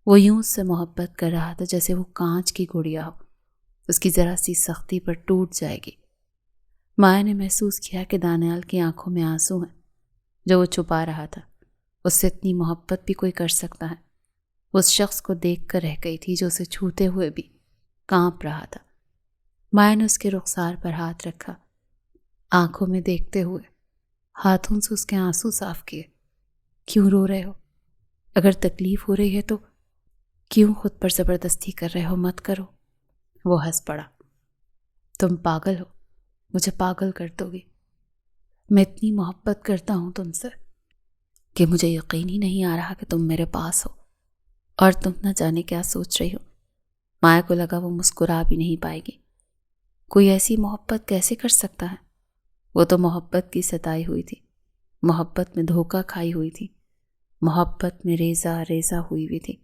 وہ یوں اس سے محبت کر رہا تھا جیسے وہ کانچ کی گڑیا ہو، اس کی ذرا سی سختی پر ٹوٹ جائے گی۔ مایا نے محسوس کیا کہ دانیال کی آنکھوں میں آنسو ہیں جو وہ چھپا رہا تھا۔ اس سے اتنی محبت بھی کوئی کر سکتا ہے؟ اس شخص کو دیکھ کر رہ گئی تھی جو اسے چھوتے ہوئے بھی کانپ رہا تھا۔ مایا نے اس کے رخسار پر ہاتھ رکھا، آنکھوں میں دیکھتے ہوئے ہاتھوں سے اس کے آنسو صاف کیے۔ کیوں رو رہے ہو؟ اگر تکلیف ہو رہی ہے تو کیوں خود پر زبردستی کر رہے ہو؟ مت کرو۔ وہ ہنس پڑا، تم پاگل ہو، مجھے پاگل کر دو گی۔ میں اتنی محبت کرتا ہوں تم سے کہ مجھے یقین ہی نہیں آ رہا کہ تم میرے پاس ہو، اور تم نہ جانے کیا سوچ رہی ہو۔ مایا کو لگا وہ مسکرا بھی نہیں پائے گی۔ کوئی ایسی محبت کیسے کر سکتا ہے؟ وہ تو محبت کی ستائی ہوئی تھی، محبت میں دھوکہ کھائی ہوئی تھی، محبت میں ریزہ ریزہ ہوئی ہوئی تھی۔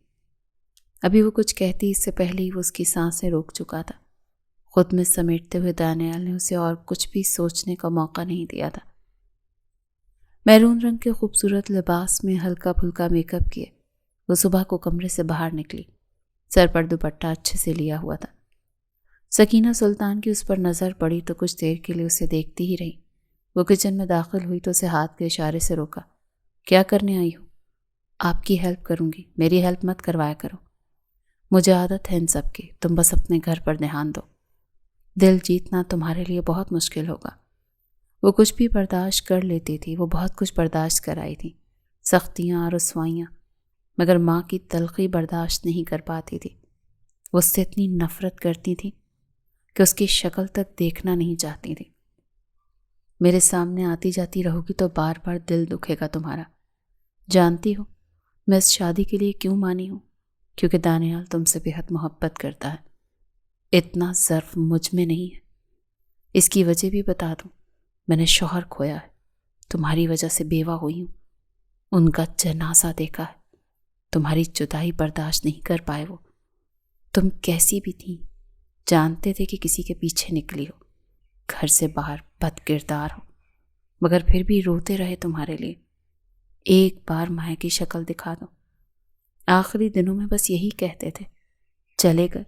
ابھی وہ کچھ کہتی اس سے پہلے ہی وہ اس کی سانسیں روک چکا تھا۔ خود میں سمیٹتے ہوئے دانیال نے اسے اور کچھ بھی سوچنے کا موقع نہیں دیا تھا۔ میرون رنگ کے خوبصورت لباس میں ہلکا پھلکا میک اپ کیے وہ صبح کو کمرے سے باہر نکلی۔ سر پر دوپٹہ اچھے سے لیا ہوا تھا۔ سکینہ سلطان کی اس پر نظر پڑی تو کچھ دیر کے لیے اسے دیکھتی ہی رہی۔ وہ کچن میں داخل ہوئی تو اسے ہاتھ کے اشارے سے روکا۔ کیا کرنے آئی ہو؟ آپ کی ہیلپ کروں گی، میری ہیلپ مت کروایا کرو۔ مجھے عادت ہے ان سب کی، تم بس اپنے گھر پر دھیان دو۔ دل جیتنا تمہارے لیے بہت مشکل ہوگا۔ وہ کچھ بھی برداشت کر لیتی تھی، وہ بہت کچھ برداشت کر آئی تھی، سختیاں، رسوائیاں، مگر ماں کی تلخی برداشت نہیں کر پاتی تھی۔ وہ اس سے اتنی نفرت کرتی تھی کہ اس کی شکل تک دیکھنا نہیں چاہتی تھی۔ میرے سامنے آتی جاتی رہو گی تو بار بار دل دکھے گا تمہارا۔ جانتی ہو میں اس شادی کے لیے کیوں مانی ہوں؟ کیونکہ دانیال تم سے بہت محبت کرتا ہے۔ اتنا ظرف مجھ میں نہیں ہے۔ اس کی وجہ بھی بتا دوں، میں نے شوہر کھویا ہے، تمہاری وجہ سے بیوہ ہوئی ہوں، ان کا جنازہ دیکھا ہے، تمہاری جدائی برداشت نہیں کر پائے وہ۔ تم کیسی بھی تھی، جانتے تھے کہ کسی کے پیچھے نکلی ہو، گھر سے باہر بد کردار ہو، مگر پھر بھی روتے رہے تمہارے لیے۔ ایک بار ماں کی شکل دکھا دو۔ آخری دنوں میں بس یہی کہتے تھے، چلے گئے،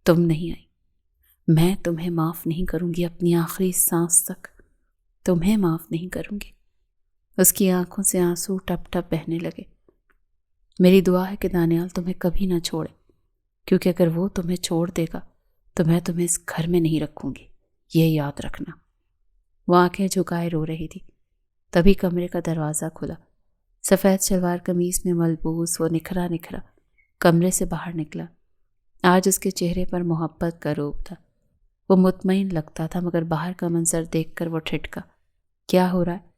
تم نہیں آئی۔ میں تمہیں معاف نہیں کروں گی اپنی آخری سانس تک، تمہیں معاف نہیں کروں گی۔ اس کی آنکھوں سے آنسو ٹپ ٹپ بہنے لگے۔ میری دعا ہے کہ دانیال تمہیں کبھی نہ چھوڑے، کیونکہ اگر وہ تمہیں چھوڑ دے گا تو میں تمہیں اس گھر میں نہیں رکھوں گی، یہ یاد رکھنا۔ وہ آنکھیں جھکائے رو رہی تھی۔ تبھی کمرے کا دروازہ کھلا۔ سفید شلوار قمیص میں ملبوس وہ نکھرا نکھرا کمرے سے باہر نکلا۔ آج اس کے چہرے پر محبت کا روپ تھا۔ وہ مطمئن لگتا تھا، مگر باہر کا منظر دیکھ کر وہ ٹھٹکا۔ کیا ہو رہا ہے؟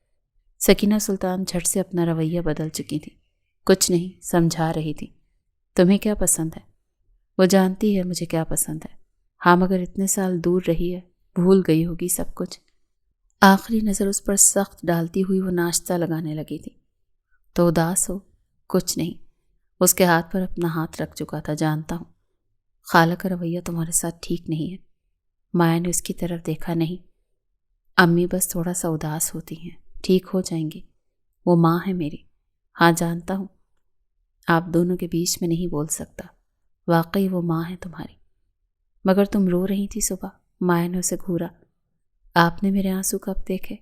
سکینہ سلطان جھٹ سے اپنا رویہ بدل چکی تھی۔ کچھ نہیں، سمجھا رہی تھی۔ تمہیں کیا پسند ہے؟ وہ جانتی ہے مجھے کیا پسند ہے۔ ہاں، مگر اتنے سال دور رہی ہے، بھول گئی ہوگی سب کچھ۔ آخری نظر اس پر سخت ڈالتی ہوئی وہ ناشتہ لگانے لگی تھی۔ تو اداس ہو؟ کچھ نہیں۔ اس کے ہاتھ پر اپنا ہاتھ رکھ چکا تھا۔ جانتا ہوں خالہ کا رویہ تمہارے ساتھ ٹھیک نہیں ہے۔ مایا نے اس کی طرف دیکھا۔ نہیں، امی بس تھوڑا سا اداس ہوتی ہیں، ٹھیک ہو جائیں گی، وہ ماں ہے میری۔ ہاں جانتا ہوں، آپ دونوں کے بیچ میں نہیں بول سکتا، واقعی وہ ماں ہے تمہاری۔ مگر تم رو رہی تھی صبح۔ مایا نے اسے گھورا۔ آپ نے میرے آنسو کب دیکھے؟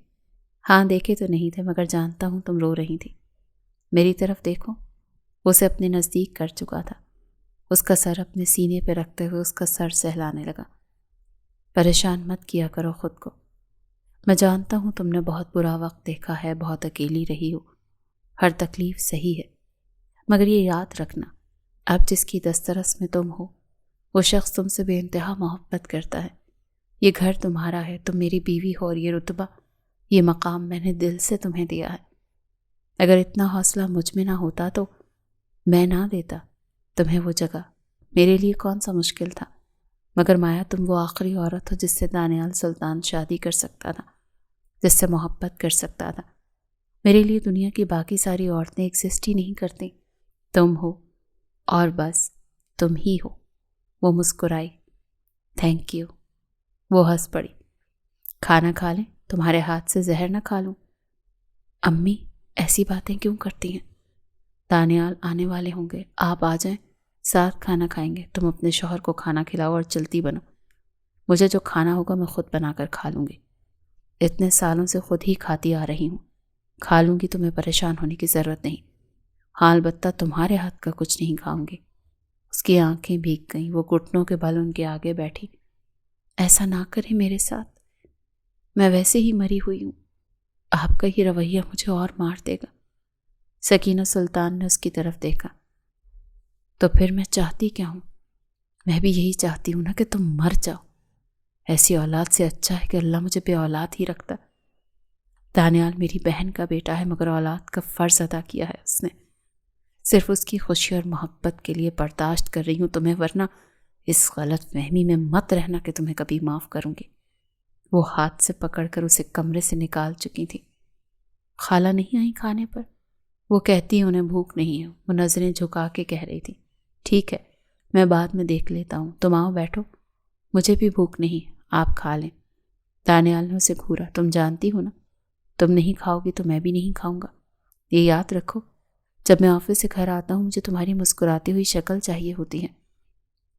ہاں دیکھے تو نہیں تھے، مگر جانتا ہوں تم رو رہی تھی۔ میری طرف دیکھو۔ وہ اسے اپنے نزدیک کر چکا تھا۔ اس کا سر اپنے سینے پہ رکھتے ہوئے اس کا سر سہلانے لگا۔ پریشان مت کیا کرو خود کو۔ میں جانتا ہوں تم نے بہت برا وقت دیکھا ہے، بہت اکیلی رہی ہو، ہر تکلیف صحیح ہے، مگر یہ یاد رکھنا، اب جس کی دسترس میں تم ہو وہ شخص تم سے بے انتہا محبت کرتا ہے۔ یہ گھر تمہارا ہے، تم میری بیوی ہو، اور یہ رتبہ، یہ مقام میں نے دل سے تمہیں دیا ہے۔ اگر اتنا حوصلہ مجھ میں نہ ہوتا تو میں نہ دیتا تمہیں وہ جگہ۔ میرے لیے کون سا مشکل تھا، مگر مایا تم وہ آخری عورت ہو جس سے دانیال سلطان شادی کر سکتا تھا، جس سے محبت کر سکتا تھا۔ میرے لیے دنیا کی باقی ساری عورتیں ایگزسٹ ہی نہیں کرتی، تم ہو، اور بس تم ہی ہو۔ وہ مسکرائی۔ Thank you. وہ ہنس پڑی۔ کھانا کھا لیں؟ تمہارے ہاتھ سے زہر نہ کھا لوں؟ امی ایسی باتیں کیوں کرتی ہیں؟ دانیال آنے والے ہوں گے، آپ آ جائیں، ساتھ کھانا کھائیں گے۔ تم اپنے شوہر کو کھانا کھلاؤ اور چلتی بنو۔ مجھے جو کھانا ہوگا میں خود بنا کر کھا لوں گی، اتنے سالوں سے خود ہی کھاتی آ رہی ہوں، کھا لوں گی، تمہیں پریشان ہونے کی ضرورت نہیں۔ ہاں البتہ تمہارے ہاتھ کا کچھ نہیں کھاؤں گی۔ اس کی آنکھیں بھیگ گئیں، وہ گھٹنوں کے بل ان کے آگے بیٹھی۔ ایسا نہ کریں میرے ساتھ، میں ویسے ہی مری ہوئی ہوں، آپ کا یہ رویہ مجھے اور مار دے گا۔ سکینہ سلطان نے اس کی طرف دیکھا۔ تو پھر میں چاہتی کیا ہوں؟ میں بھی یہی چاہتی ہوں نا کہ تم مر جاؤ۔ ایسی اولاد سے اچھا ہے کہ اللہ مجھے بے اولاد ہی رکھتا۔ دانیال میری بہن کا بیٹا ہے، مگر اولاد کا فرض ادا کیا ہے اس نے۔ صرف اس کی خوشی اور محبت کے لیے برداشت کر رہی ہوں تمہیں، ورنہ اس غلط فہمی میں مت رہنا کہ تمہیں کبھی معاف کروں گی۔ وہ ہاتھ سے پکڑ کر اسے کمرے سے نکال چکی تھی۔ خالہ نہیں آئی کھانے پر؟ وہ کہتی انہیں بھوک نہیں ہے۔ وہ نظریں جھکا کے کہہ رہی تھی، ٹھیک ہے میں بعد میں دیکھ لیتا ہوں، تم آؤ بیٹھو، مجھے بھی بھوک نہیں، آپ کھا لیں۔ دانیال نے اسے گھورا۔ تم جانتی ہو نا، تم نہیں کھاؤ گی تو میں بھی نہیں کھاؤں گا، یہ یاد رکھو۔ جب میں آفس سے گھر آتا ہوں مجھے تمہاری مسکراتی ہوئی شکل چاہیے ہوتی ہے،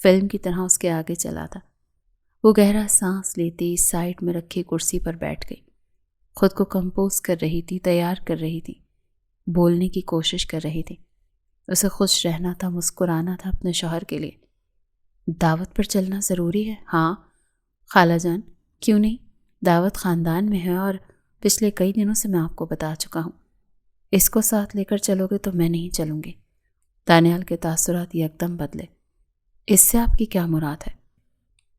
فلم کی طرح اس کے آگے چلا تھا۔ وہ گہرا سانس لیتی سائڈ میں رکھی کرسی پر بیٹھ گئی، خود کو کمپوز کر رہی تھی، تیار کر رہی تھی، بولنے کی کوشش کر رہی تھی۔ اسے خوش رہنا تھا، مسکرانا تھا اپنے شوہر کے لیے۔ دعوت پر چلنا ضروری ہے؟ ہاں خالہ جان، کیوں نہیں؟ دعوت خاندان میں ہے اور پچھلے کئی دنوں سے میں آپ کو بتا چکا ہوں۔ اس کو ساتھ لے کر چلو گے تو میں نہیں چلوں گی۔ دانیال کے تاثرات یکدم بدلے۔ اس سے آپ کی کیا مراد ہے؟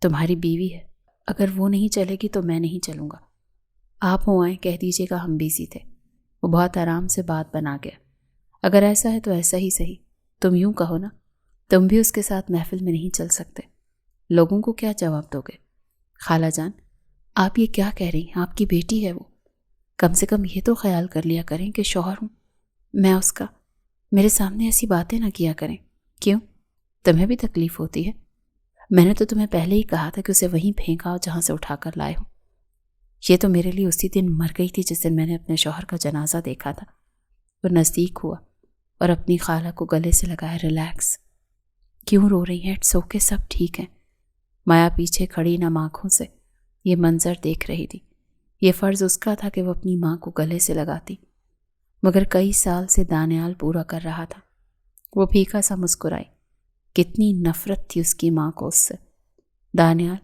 تمہاری بیوی ہے، اگر وہ نہیں چلے گی تو میں نہیں چلوں گا۔ آپ ہو آئیں، کہہ دیجیے گا ہم بیزی تھے۔ وہ بہت آرام سے بات بنا گیا۔ اگر ایسا ہے تو ایسا ہی صحیح، تم یوں کہو نا، تم بھی اس کے ساتھ محفل میں نہیں چل سکتے۔ لوگوں کو کیا جواب دو گے؟ خالہ جان، آپ یہ کیا کہہ رہی ہیں؟ آپ کی بیٹی ہے وہ، کم سے کم یہ تو خیال کر لیا کریں کہ شوہر ہوں میں اس کا، میرے سامنے ایسی باتیں نہ کیا کریں۔ کیوں؟ تمہیں بھی تکلیف ہوتی ہے؟ میں نے تو تمہیں پہلے ہی کہا تھا کہ اسے وہیں پھینکا جہاں سے اٹھا کر لائے ہوں۔ یہ تو میرے لیے اسی دن مر گئی تھی جس دن میں نے اپنے شوہر کا جنازہ دیکھا تھا۔ وہ نزدیک ہوا اور اپنی خالہ کو گلے سے لگایا۔ ریلیکس، کیوں رو رہی ہیں؟ اٹس اوکے، سب ٹھیک ہے۔ مایا پیچھے کھڑی نم آنکھوں سے یہ منظر دیکھ رہی تھی۔ یہ فرض اس کا تھا کہ وہ اپنی ماں کو گلے سے لگاتی، مگر کئی سال سے دانیال پورا کر رہا تھا۔ وہ پھیکا سا مسکرائی۔ کتنی نفرت تھی اس کی ماں کو اس سے۔ دانیال،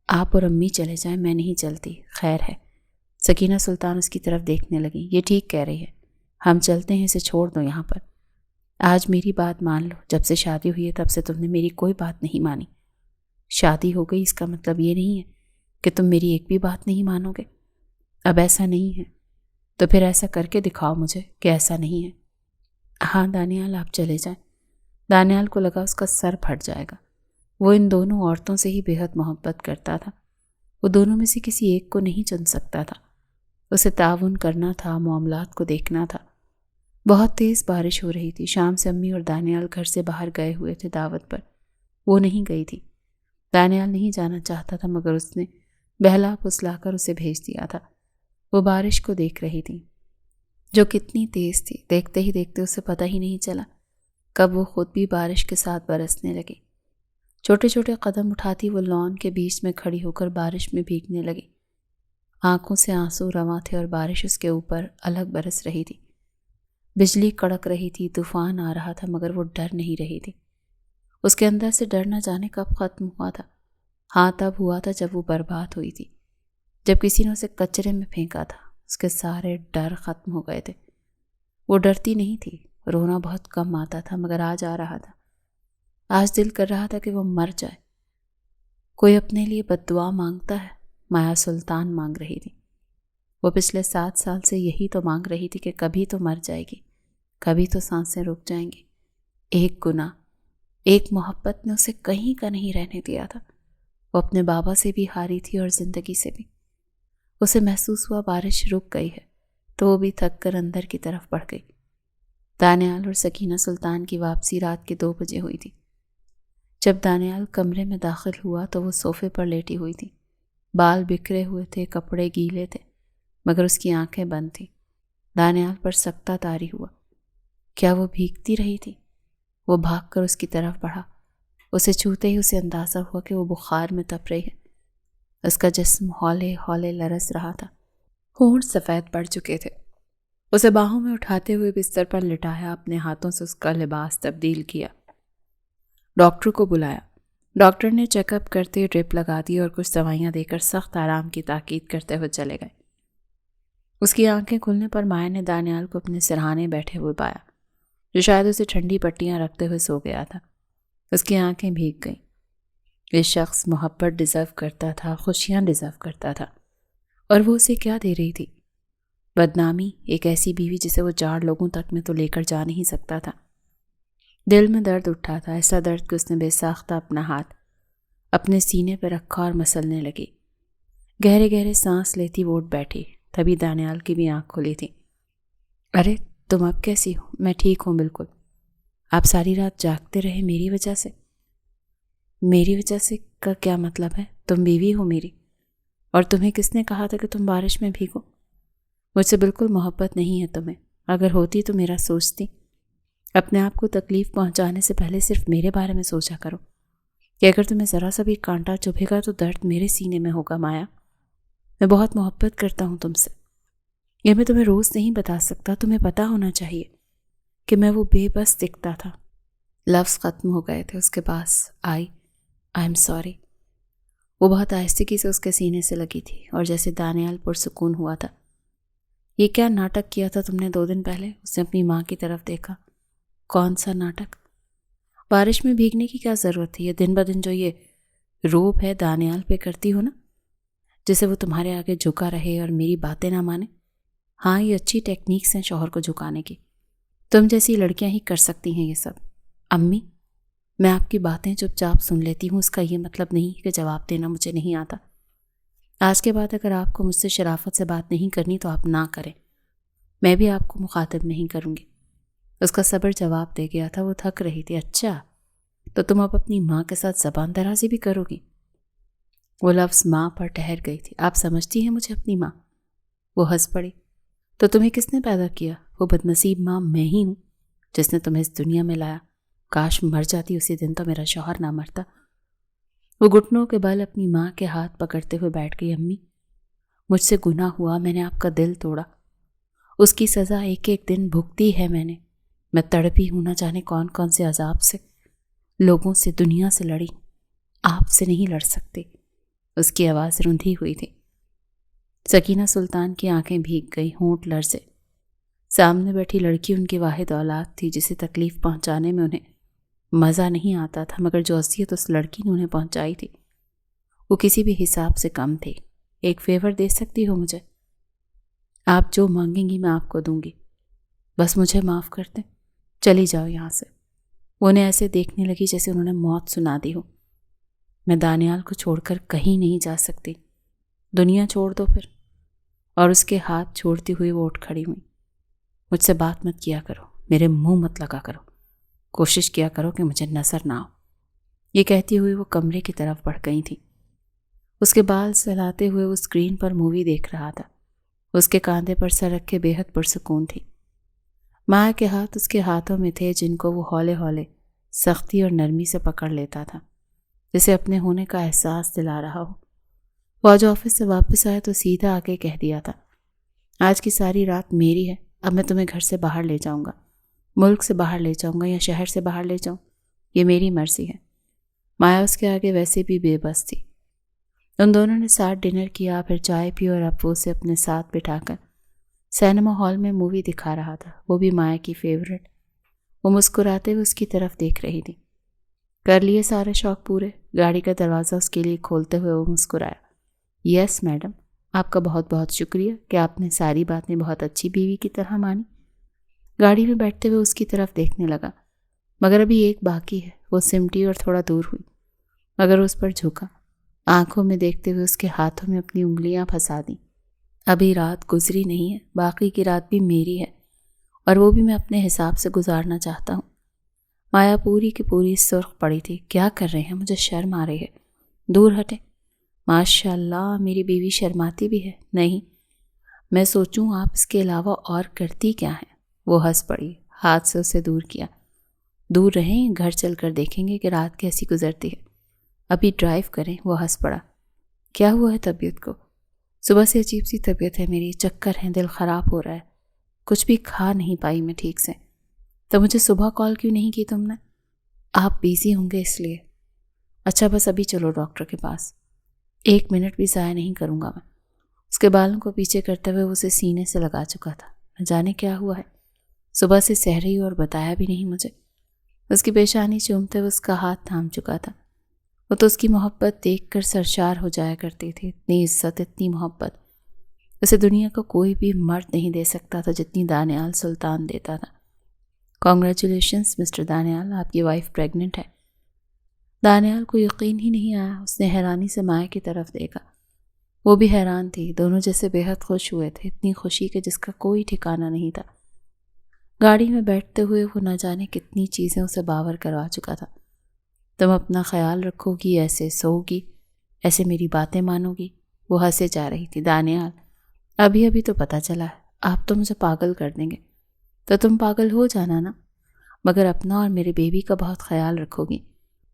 آپ اور امی چلے جائیں، میں نہیں چلتی، خیر ہے۔ سکینہ سلطان اس کی طرف دیکھنے لگی۔ یہ ٹھیک کہہ رہی ہے، ہم چلتے ہیں، اسے چھوڑ دو یہاں پر۔ آج میری بات مان لو، جب سے شادی ہوئی ہے تب سے تم نے میری کوئی بات نہیں مانی۔ شادی ہو گئی اس کا مطلب یہ نہیں ہے کہ تم میری ایک بھی بات نہیں مانو گے۔ اب ایسا نہیں ہے تو پھر ایسا کر کے دکھاؤ مجھے کہ ایسا نہیں ہے۔ ہاں دانیال، آپ چلے جائیں۔ دانیال کو لگا اس کا سر پھٹ جائے گا۔ وہ ان دونوں عورتوں سے ہی بے حد محبت کرتا تھا۔ وہ دونوں میں سے کسی ایک کو نہیں چن سکتا تھا۔ اسے تعاون کرنا تھا، معاملات کو دیکھنا تھا۔ بہت تیز بارش ہو رہی تھی۔ شام سے امی اور دانیال گھر سے باہر گئے ہوئے تھے دعوت پر۔ وہ نہیں گئی تھی۔ دانیال نہیں جانا چاہتا تھا مگر اس نے بہلا پھسلا کر اسے بھیج دیا تھا۔ وہ بارش کو دیکھ رہی تھی جو کتنی تیز تھی۔ دیکھتے ہی دیکھتے اسے پتہ ہی نہیں چلا کب وہ خود بھی بارش کے ساتھ برسنے لگی۔ چھوٹے چھوٹے قدم اٹھاتی وہ لان کے بیچ میں کھڑی ہو کر بارش میں بھیگنے لگی۔ آنکھوں سے آنسو رواں تھے اور بارش اس کے اوپر الگ برس رہی تھی۔ بجلی کڑک رہی تھی، طوفان آ رہا تھا مگر وہ ڈر نہیں رہی تھی۔ اس کے اندر سے ڈر نہ جانے کب ختم ہوا تھا۔ ہاں تب ہوا تھا جب وہ برباد ہوئی تھی، جب کسی نے اسے کچرے میں پھینکا تھا۔ اس کے سارے ڈر ختم ہو گئے تھے۔ وہ ڈرتی نہیں تھی، رونا بہت کم آتا تھا مگر آج آ رہا تھا۔ آج دل کر رہا تھا کہ وہ مر جائے۔ کوئی اپنے لیے بد دعا مانگتا ہے؟ مایا سلطان مانگ رہی تھی۔ وہ پچھلے 7 سال سے یہی تو مانگ رہی تھی کہ کبھی تو مر جائے گی، کبھی تو سانسیں رک جائیں گی۔ ایک گناہ، ایک محبت نے اسے کہیں کا نہیں رہنے دیا تھا۔ وہ اپنے بابا سے بھی ہاری تھی اور زندگی سے بھی۔ اسے محسوس ہوا بارش رک گئی ہے تو وہ بھی تھک کر اندر کی طرف بڑھ گئی۔ دانیال اور سکینہ سلطان کی واپسی رات کے 2 بجے ہوئی تھی۔ جب دانیال کمرے میں داخل ہوا تو وہ صوفے پر لیٹی ہوئی تھی۔ بال بکھرے ہوئے تھے، کپڑے گیلے تھے مگر اس کی آنکھیں بند تھیں۔ دانیال پر سکتہ طاری ہوا۔ کیا وہ بھیگتی رہی تھی؟ وہ بھاگ کر اس کی طرف بڑھا۔ اسے چھوتے ہی اسے اندازہ ہوا کہ وہ بخار میں تپ رہی ہے۔ اس کا جسم ہولے ہولے لرز رہا تھا، ہونٹ سفید پڑ چکے تھے۔ اسے باہوں میں اٹھاتے ہوئے بستر پر لٹایا، اپنے ہاتھوں سے اس کا لباس تبدیل کیا، ڈاکٹر کو بلایا۔ ڈاکٹر نے چیک اپ کرتے ڈرپ لگا دی اور کچھ دوائیاں دے کر سخت آرام کی تاکید کرتے ہوئے چلے گئے۔ اس کی آنکھیں کھلنے پر مایا نے دانیال کو اپنے سرہانے بیٹھے ہوئے پایا، جو شاید اسے ٹھنڈی پٹیاں رکھتے ہوئے سو گیا تھا۔ اس کی آنکھیں بھیگ گئیں۔ یہ شخص محبت ڈیزرو کرتا تھا، خوشیاں ڈیزرو کرتا تھا، اور وہ اسے کیا دے رہی تھی؟ بدنامی، ایک ایسی بیوی جسے وہ 4 لوگوں تک میں تو لے کر جا نہیں سکتا تھا۔ دل میں درد اٹھا تھا، ایسا درد کہ اس نے بے ساختہ اپنا ہاتھ اپنے سینے پہ رکھا اور مسلنے لگی۔ گہرے گہرے سانس لیتی وہ اٹھ بیٹھی۔ تبھی دانیال کی بھی آنکھ کھلی تھی۔ ارے تم اب کیسی ہو؟ میں ٹھیک ہوں بالکل۔ آپ ساری رات جاگتے رہے میری وجہ سے؟ میری وجہ سے کا کیا مطلب ہے؟ تم بیوی ہو میری، اور تمہیں کس نے کہا تھا کہ تم بارش میں بھیگو؟ مجھ سے بالکل محبت نہیں ہے تمہیں، اگر ہوتی تو میرا سوچتی۔ اپنے آپ کو تکلیف پہنچانے سے پہلے صرف میرے بارے میں سوچا کرو۔ کہ اگر تمہیں ذرا سا بھی کانٹا چبھے گا تو درد میرے سینے میں ہوگا مایا۔ میں بہت محبت کرتا ہوں تم سے، یہ میں تمہیں روز نہیں بتا سکتا، تمہیں پتا ہونا چاہیے کہ میں وہ بے بس دکھتا تھا۔ لفظ ختم ہو گئے تھے اس کے پاس۔ I am sorry. وہ بہت آہستگی سے اس کے سینے سے لگی تھی اور جیسے دانیال پرسکون ہوا تھا۔ یہ کیا ناٹک کیا تھا تم نے 2 دن پہلے؟ اس نے اپنی ماں کی طرف دیکھا۔ کون سا ناٹک؟ بارش میں بھیگنے کی کیا ضرورت تھی؟ یہ دن بدن جو یہ روب ہے دانیال پہ کرتی ہو نا، جسے وہ تمہارے آگے جھکا رہے اور میری باتیں نہ مانے۔ ہاں، یہ اچھی ٹیکنیکس ہیں شوہر کو جھکانے کی، تم جیسی لڑکیاں ہی کر سکتی ہیں یہ سب۔ امی، میں آپ کی باتیں چپ چاپ سن لیتی ہوں، اس کا یہ مطلب نہیں کہ جواب دینا مجھے نہیں آتا۔ آج کے بعد اگر آپ کو مجھ سے شرافت سے بات نہیں کرنی تو آپ نہ کریں، میں بھی آپ کو مخاطب نہیں کروں گی۔ اس کا صبر جواب دے گیا تھا، وہ تھک رہی تھی۔ اچھا، تو تم اب اپنی ماں کے ساتھ زبان درازی بھی کرو گی؟ وہ لفظ ماں پر ٹھہر گئی تھی۔ آپ سمجھتی ہیں مجھے اپنی ماں؟ وہ ہنس پڑی۔ تو تمہیں کس نے پیدا کیا؟ وہ بدنصیب ماں میں ہی ہوں جس نے تمہیں اس دنیا میں لایا۔ کاش مر جاتی اسی دن تو میرا شوہر نہ مرتا۔ وہ گھٹنوں کے بل اپنی ماں کے ہاتھ پکڑتے ہوئے بیٹھ گئی۔ امی، مجھ سے گناہ ہوا، میں نے آپ کا دل توڑا، اس کی سزا ایک ایک دن بھگتی ہے میں تڑپی ہوں، نہ جانے کون کون سے عذاب سے، لوگوں سے، دنیا سے لڑی، آپ سے نہیں لڑ سکتی۔ اس کی آواز رندھی ہوئی تھی۔ سکینہ سلطان کی آنکھیں بھیگ گئی، ہونٹ لرزے۔ سامنے بیٹھی لڑکی ان کی واحد اولاد تھی جسے تکلیف پہنچانے میں انہیں مزہ نہیں آتا تھا، مگر جو اذیت اس لڑکی نے انہیں پہنچائی تھی وہ کسی بھی حساب سے کم تھی۔ ایک فیور دے سکتی ہو مجھے؟ آپ جو مانگیں گی میں آپ کو دوں گی، بس مجھے معاف کر دیں، چلی جاؤ یہاں سے۔ وہ انہیں ایسے دیکھنے لگی جیسے انہوں نے موت سنا دی ہو۔ میں دانیال کو چھوڑ کر کہیں نہیں جا سکتی، دنیا چھوڑ دو پھر۔ اور اس کے ہاتھ چھوڑتی ہوئی وہ اٹھ کھڑی ہوئی۔ مجھ سے بات مت کیا کرو، میرے منہ مت لگا کرو، کوشش کیا کرو کہ مجھے نظر نہ آؤ۔ یہ کہتی ہوئی وہ کمرے کی طرف بڑھ گئی تھی۔ اس کے بال سہلاتے ہوئے وہ اسکرین پر مووی دیکھ رہا تھا۔ اس کے کاندھے پر سر رکھے بے حد پرسکون تھی۔ ماں کے ہاتھ اس کے ہاتھوں میں تھے جن کو وہ ہولے ہولے سختی اور نرمی سے پکڑ لیتا تھا، جسے اپنے ہونے کا احساس دلا رہا ہو۔ وہ آج آفس سے واپس آیا تو سیدھا آ کے کہہ دیا تھا، آج کی ساری رات میری ہے، اب میں تمہیں گھر سے باہر لے جاؤں گا، ملک سے باہر لے جاؤں گا یا شہر سے باہر لے جاؤں، یہ میری مرضی ہے۔ مایا اس کے آگے ویسے بھی بے بس تھی۔ ان دونوں نے ساتھ ڈنر کیا، پھر چائے پی اور اب وہ اسے اپنے ساتھ بٹھا کر سینما ہال میں مووی دکھا رہا تھا، وہ بھی مایا کی فیورٹ۔ وہ مسکراتے ہوئے اس کی طرف دیکھ رہی تھی۔ کر لیے سارے شوق پورے؟ گاڑی کا دروازہ اس کے لیے کھولتے ہوئے وہ مسکرایا۔ یس میڈم، آپ کا بہت بہت شکریہ کہ آپ نے ساری باتیں بہت اچھی بیوی کی طرح مانی۔ گاڑی میں بیٹھتے ہوئے اس کی طرف دیکھنے لگا، مگر ابھی ایک باقی ہے۔ وہ سمٹی اور تھوڑا دور ہوئی، مگر اس پر جھکا، آنکھوں میں دیکھتے ہوئے اس کے ہاتھوں میں اپنی انگلیاں پھنسا دیں۔ ابھی رات گزری نہیں ہے، باقی کی رات بھی میری ہے اور وہ بھی میں اپنے حساب سے گزارنا چاہتا ہوں۔ مایا پوری کی پوری سرخ پڑی تھی۔ کیا کر رہے ہیں؟ مجھے شرم آ رہی ہے، دور ہٹیں۔ ماشاء اللہ، میری بیوی شرماتی بھی ہے۔ نہیں، میں سوچوں آپ اس کے علاوہ اور کرتی کیا ہیں؟ وہ ہنس پڑی، ہاتھ سے اسے دور کیا۔ دور رہیں، گھر چل کر دیکھیں گے کہ رات کیسی گزرتی ہے، ابھی ڈرائیو کریں۔ وہ ہنس پڑا۔ کیا ہوا ہے طبیعت کو؟ صبح سے عجیب سی طبیعت ہے میری، چکر ہیں، دل خراب ہو رہا ہے، کچھ بھی کھا نہیں پائی میں ٹھیک سے۔ تو مجھے صبح کال کیوں نہیں کی تم نے؟ آپ بیزی ہوں گے اس لیے۔ اچھا بس ابھی چلو ڈاکٹر کے پاس، 1 منٹ بھی ضائع نہیں کروں گا میں۔ اس کے بالوں کو پیچھے کرتے ہوئے اسے سینے سے لگا چکا تھا۔ نہ جانے کیا ہوا ہے، صبح سے سہ رہی اور بتایا بھی نہیں مجھے۔ اس کی پیشانی چومتے ہوئے اس کا ہاتھ تھام چکا تھا۔ وہ تو اس کی محبت دیکھ کر سرشار ہو جایا کرتی تھی، اتنی عزت، اتنی محبت اسے دنیا کا کوئی بھی مرد نہیں دے سکتا تھا جتنی دانیال سلطان دیتا تھا۔ کانگریچولیشنز مسٹر دانیال، آپ کی وائف پریگننٹ ہے۔ دانیال کو یقین ہی نہیں آیا۔ اس نے حیرانی سے مایا کی طرف دیکھا، وہ بھی حیران تھی۔ دونوں جیسے بے حد خوش ہوئے تھے، اتنی خوشی کہ جس کا کوئی ٹھکانہ نہیں تھا۔ گاڑی میں بیٹھتے ہوئے وہ نہ جانے کتنی چیزیں اسے باور کروا چکا تھا۔ تم اپنا خیال رکھو گی، ایسے سو گی، ایسے میری باتیں مانو گی۔ وہ ہنسے جا رہی تھی۔ دانیال، ابھی تو پتہ چلا ہے، آپ تو مجھے پاگل کر دیں گے، تو تم پاگل ہو جانا نا، مگر اپنا اور میرے بیبی کا بہت خیال رکھو گی۔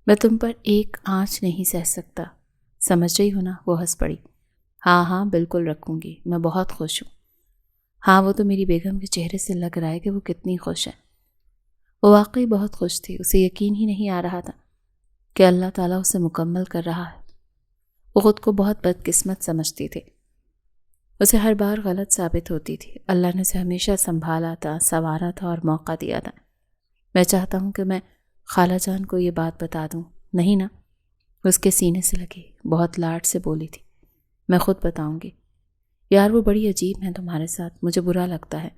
میں تم پر ایک آنچ نہیں سہ سکتا، سمجھ رہی ہو نا؟ وہ ہنس پڑی۔ ہاں ہاں بالکل رکھوں گی، میں بہت خوش ہوں۔ ہاں وہ تو میری بیگم کے چہرے سے لگ رہا ہے کہ وہ کتنی خوش ہے۔ وہ واقعی بہت خوش تھی، اسے یقین ہی نہیں آ رہا تھا کہ اللہ تعالیٰ اسے مکمل کر رہا ہے۔ وہ خود کو بہت بدقسمت سمجھتی تھی، اسے ہر بار غلط ثابت ہوتی تھی۔ اللہ نے اسے ہمیشہ سنبھالا تھا، سنوارا تھا اور موقع دیا تھا۔ میں چاہتا ہوں کہ میں خالہ جان کو یہ بات بتا دوں، نہیں نا؟ اس کے سینے سے لگی، بہت لاڈ سے بولی تھی۔ میں خود بتاؤں گی۔ یار وہ بڑی عجیب ہیں تمہارے ساتھ، مجھے برا لگتا ہے۔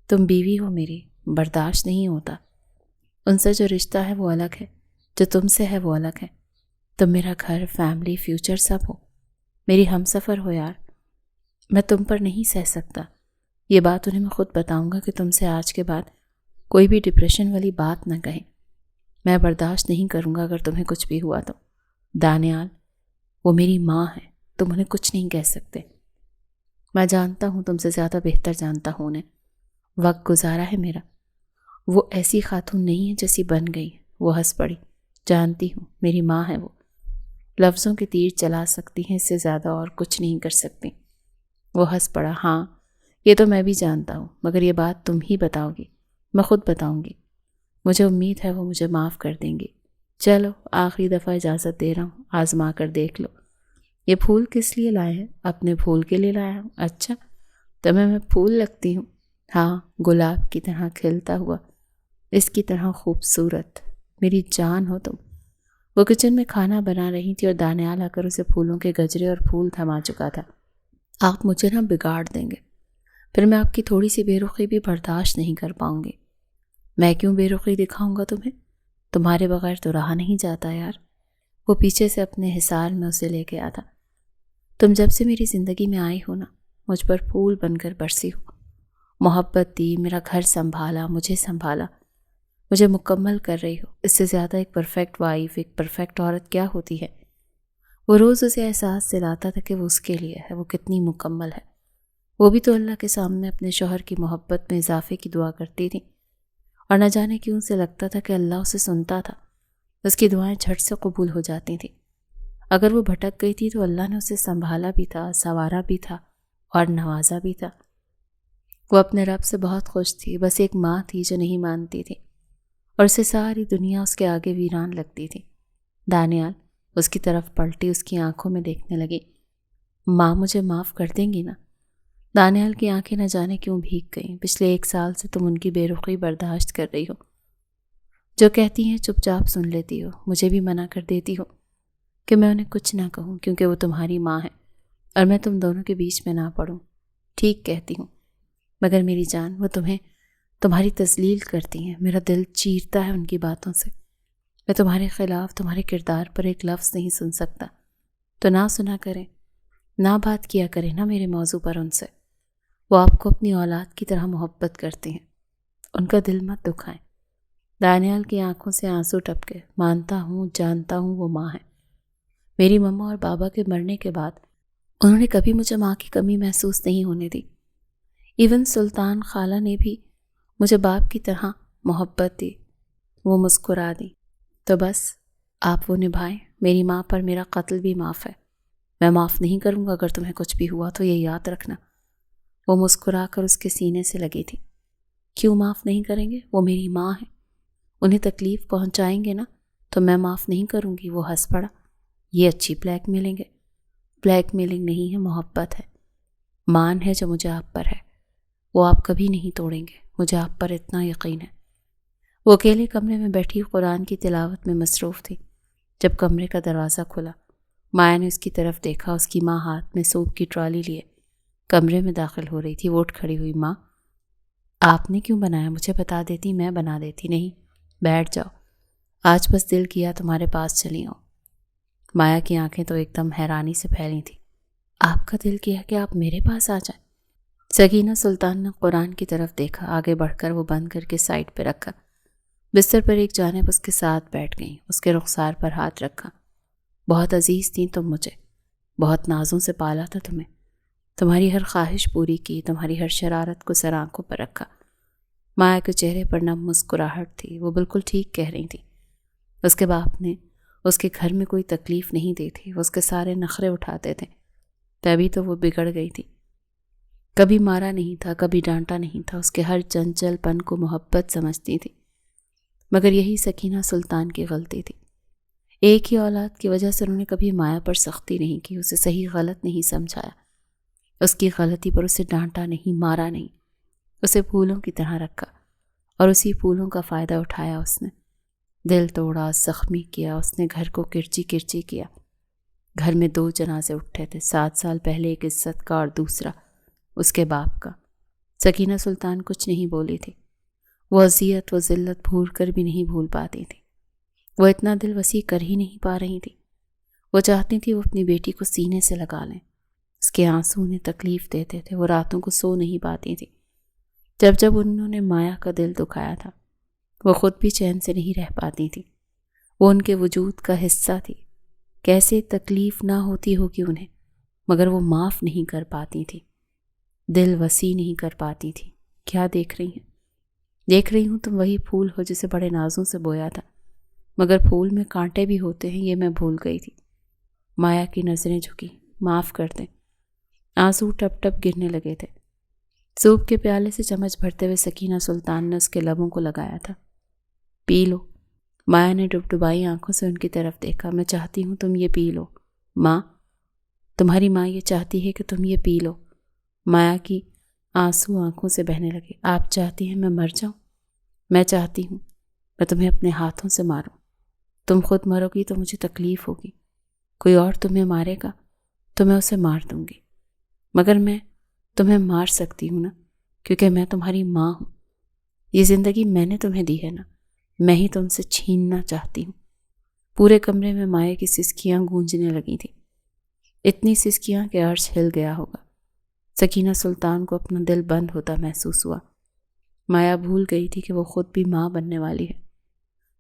تم بیوی ہو میری، برداشت نہیں ہوتا۔ ان سے جو رشتہ ہے وہ الگ ہے، جو تم سے ہے وہ الگ ہے۔ تم میرا گھر، فیملی، فیوچر سب ہو، میری ہم سفر ہو یار۔ میں تم پر نہیں سہ سکتا۔ یہ بات انہیں میں خود بتاؤں گا کہ تم سے آج کے بعد کوئی بھی ڈپریشن والی بات نہ کہیں۔ میں برداشت نہیں کروں گا اگر تمہیں کچھ بھی ہوا تو۔ دانیال، وہ میری ماں ہے، تم انہیں کچھ نہیں کہہ سکتے۔ میں جانتا ہوں، تم سے زیادہ بہتر جانتا ہوں انہیں۔ وقت گزارا ہے میرا، وہ ایسی خاتون نہیں ہے جیسی بن گئی۔ وہ ہنس پڑی۔ جانتی ہوں، میری ماں ہے وہ، لفظوں کے تیر چلا سکتی ہیں، اس سے زیادہ اور کچھ نہیں کر سکتی۔ وہ ہنس پڑا۔ ہاں یہ تو میں بھی جانتا ہوں، مگر یہ بات تم ہی بتاؤ گی؟ میں خود بتاؤں گی۔ مجھے امید ہے وہ مجھے معاف کر دیں گی۔ چلو آخری دفعہ اجازت دے رہا ہوں، آزما کر دیکھ لو۔ یہ پھول کس لیے لائے ہیں؟ اپنے پھول کے لیے لایا ہوں۔ اچھا، تمہیں میں پھول لگتی ہوں؟ ہاں، گلاب کی طرح کھلتا ہوا، اس کی طرح خوبصورت، میری جان ہو تم۔ وہ کچن میں کھانا بنا رہی تھی اور دانیال آ کر اسے پھولوں کے گجرے اور پھول تھما چکا تھا۔ آپ مجھے نہ بگاڑ دیں گے، پھر میں آپ کی تھوڑی سی بے رخی بھی برداشت نہیں کر پاؤں گی۔ میں کیوں بے رخی دکھاؤں گا تمہیں؟ تمہارے بغیر تو رہا نہیں جاتا یار۔ وہ پیچھے سے اپنے حصار میں اسے لے کے آتا۔ تم جب سے میری زندگی میں آئی ہو نا، مجھ پر پھول بن کر برسی ہو، محبت دی، میرا گھر سنبھالا، مجھے سنبھالا، مجھے مکمل کر رہی ہو۔ اس سے زیادہ ایک پرفیکٹ وائف، ایک پرفیکٹ عورت کیا ہوتی ہے؟ وہ روز اسے احساس دلاتا تھا کہ وہ اس کے لیے ہے، وہ کتنی مکمل ہے۔ وہ بھی تو اللہ کے سامنے اپنے شوہر کی محبت میں اضافے کی دعا کرتی تھی، اور نہ جانے کیوں اسے لگتا تھا کہ اللہ اسے سنتا تھا، اس کی دعائیں جھٹ سے قبول ہو جاتی تھیں۔ اگر وہ بھٹک گئی تھی تو اللہ نے اسے سنبھالا بھی تھا، سنوارا بھی تھا اور نوازا بھی تھا۔ وہ اپنے رب سے بہت خوش تھی، بس ایک ماں تھی جو نہیں مانتی تھی، اور اسے ساری دنیا اس کے آگے ویران لگتی تھی۔ دانیال اس کی طرف پلٹی، اس کی آنکھوں میں دیکھنے لگی۔ ماں مجھے معاف کر دیں گی نا؟ دانیال کی آنکھیں نہ جانے کیوں بھیگ گئیں۔ پچھلے 1 سال سے تم ان کی بے رخی برداشت کر رہی ہو، جو کہتی ہیں چپ چاپ سن لیتی ہو، مجھے بھی منع کر دیتی ہو کہ میں انہیں کچھ نہ کہوں کیونکہ وہ تمہاری ماں ہے اور میں تم دونوں کے بیچ میں نہ پڑوں۔ ٹھیک کہتی ہوں، مگر میری جان وہ تمہاری تذلیل کرتی ہیں، میرا دل چیرتا ہے ان کی باتوں سے۔ میں تمہارے خلاف تمہارے کردار پر ایک لفظ نہیں سن سکتا، تو نہ سنا کریں، نہ بات کیا کریں نا میرے موضوع پر ان سے۔ وہ آپ کو اپنی اولاد کی طرح محبت کرتے ہیں، ان کا دل مت دکھائیں۔ دانیال کی آنکھوں سے آنسو ٹپکے۔ مانتا ہوں، جانتا ہوں وہ ماں ہے۔ میری مما اور بابا کے مرنے کے بعد انہوں نے کبھی مجھے ماں کی کمی محسوس نہیں ہونے دی۔ ایون سلطان خالہ نے بھی مجھے باپ کی طرح محبت دی۔ وہ مسکرا دی۔ تو بس آپ وہ نبھائیں، میری ماں پر میرا قتل بھی معاف ہے۔ میں معاف نہیں کروں گا اگر تمہیں کچھ بھی ہوا تو، یہ یاد رکھنا۔ وہ مسکرا کر اس کے سینے سے لگی تھی۔ کیوں معاف نہیں کریں گے؟ وہ میری ماں ہے، انہیں تکلیف پہنچائیں گے نا تو میں معاف نہیں کروں گی۔ وہ ہنس پڑا۔ یہ اچھی بلیک میلنگ ہے۔ بلیک میلنگ نہیں ہے، محبت ہے، مان ہے جو مجھے آپ پر ہے، وہ آپ کبھی نہیں توڑیں گے، مجھے آپ پر اتنا یقین ہے۔ وہ اکیلے کمرے میں بیٹھی قرآن کی تلاوت میں مصروف تھی جب کمرے کا دروازہ کھلا۔ مایا نے اس کی طرف دیکھا، اس کی ماں ہاتھ میں سوپ کی ٹرالی لیے کمرے میں داخل ہو رہی تھی۔ وہ اٹھ کھڑی ہوئی۔ ماں آپ نے کیوں بنایا؟ مجھے بتا دیتی، میں بنا دیتی۔ نہیں، بیٹھ جاؤ، آج بس دل کیا تمہارے پاس چلی ہوں۔ مایا کی آنکھیں تو ایک دم حیرانی سے پھیلی تھیں۔ آپ کا دل کیا کہ آپ میرے پاس آ جائیں؟ سکینہ سلطان نے قرآن کی طرف دیکھا، آگے بڑھ کر وہ بند کر کے سائڈ پہ رکھا، بستر پر ایک جانب اس کے ساتھ بیٹھ گئیں، اس کے رخسار پر ہاتھ رکھا۔ بہت عزیز تھیں تم مجھے، بہت نازوں سے پالا تھا تمہیں، تمہاری ہر خواہش پوری کی، تمہاری ہر شرارت کو سر آنکھوں پر رکھا۔ مایا کے چہرے پر نم مسکراہٹ تھی، وہ بالکل ٹھیک کہہ رہی تھی۔ اس کے باپ نے اس کے گھر میں کوئی تکلیف نہیں دی تھی، وہ اس کے سارے نخرے اٹھاتے تھے، تبھی تو وہ بگڑ گئی تھی۔ کبھی مارا نہیں تھا، کبھی ڈانٹا نہیں تھا، اس کے ہر چنچل پن کو محبت سمجھتی تھی۔ مگر یہی سکینہ سلطان کی غلطی تھی۔ ایک ہی اولاد کی وجہ سے انہوں نے کبھی مایا پر سختی نہیں کی، اسے صحیح غلط نہیں سمجھایا، اس کی غلطی پر اسے ڈانٹا نہیں، مارا نہیں، اسے پھولوں کی طرح رکھا اور اسی پھولوں کا فائدہ اٹھایا۔ اس نے دل توڑا، زخمی کیا، اس نے گھر کو کرچی کرچی کیا۔ گھر میں 2 جنازے اٹھے تھے، 7 سال پہلے ایک عزت کا اور دوسرا اس کے باپ کا۔ سکینہ سلطان کچھ نہیں بولی تھی، وہ اذیت و ذلت بھول کر بھی نہیں بھول پاتی تھی، وہ اتنا دل وسیع کر ہی نہیں پا رہی تھی۔ وہ چاہتی تھی وہ اپنی بیٹی کو سینے سے لگا لیں، اس کے آنسو انہیں تکلیف دیتے تھے، وہ راتوں کو سو نہیں پاتی تھی۔ جب جب انہوں نے مایا کا دل دکھایا تھا، وہ خود بھی چین سے نہیں رہ پاتی تھی، وہ ان کے وجود کا حصہ تھی۔ کیسے تکلیف نہ ہوتی ہوگی انہیں، مگر وہ معاف نہیں کر پاتی تھی، دل وسیع نہیں کر پاتی تھی۔ کیا دیکھ رہی ہیں؟ دیکھ رہی ہوں تم وہی پھول ہو جسے بڑے نازوں سے بویا تھا، مگر پھول میں کانٹے بھی ہوتے ہیں، یہ میں بھول گئی تھی۔ مایا کی نظریں جھکی، معاف کر دیں۔ آنسو ٹپ ٹپ گرنے لگے تھے۔ سوپ کے پیالے سے چمچ بھرتے ہوئے سکینہ سلطان نے اس کے لبوں کو لگایا تھا۔ پی لو۔ مایا نے ڈبڈبائی آنکھوں سے ان کی طرف دیکھا۔ میں چاہتی ہوں تم یہ پی لو ماں، تمہاری ماں یہ چاہتی ہے کہ تم یہ پی لو۔ مایا کی آنسو آنکھوں سے بہنے لگے۔ آپ چاہتی ہیں میں مر جاؤں؟ میں چاہتی ہوں میں تمہیں اپنے ہاتھوں سے ماروں۔ تم خود مرو گی تو مجھے تکلیف ہوگی، کوئی اور تمہیں مارے گا تو میں اسے مار دوں گی، مگر میں تمہیں مار سکتی ہوں نا، کیونکہ میں تمہاری ماں ہوں۔ یہ زندگی میں نے تمہیں دی ہے نا، میں ہی تم سے چھیننا چاہتی ہوں۔ پورے کمرے میں مایا کی سسکیاں گونجنے لگی تھیں، اتنی سسکیاں کہ عرش ہل گیا ہوگا۔ سکینہ سلطان کو اپنا دل بند ہوتا محسوس ہوا۔ مایا بھول گئی تھی کہ وہ خود بھی ماں بننے والی ہے،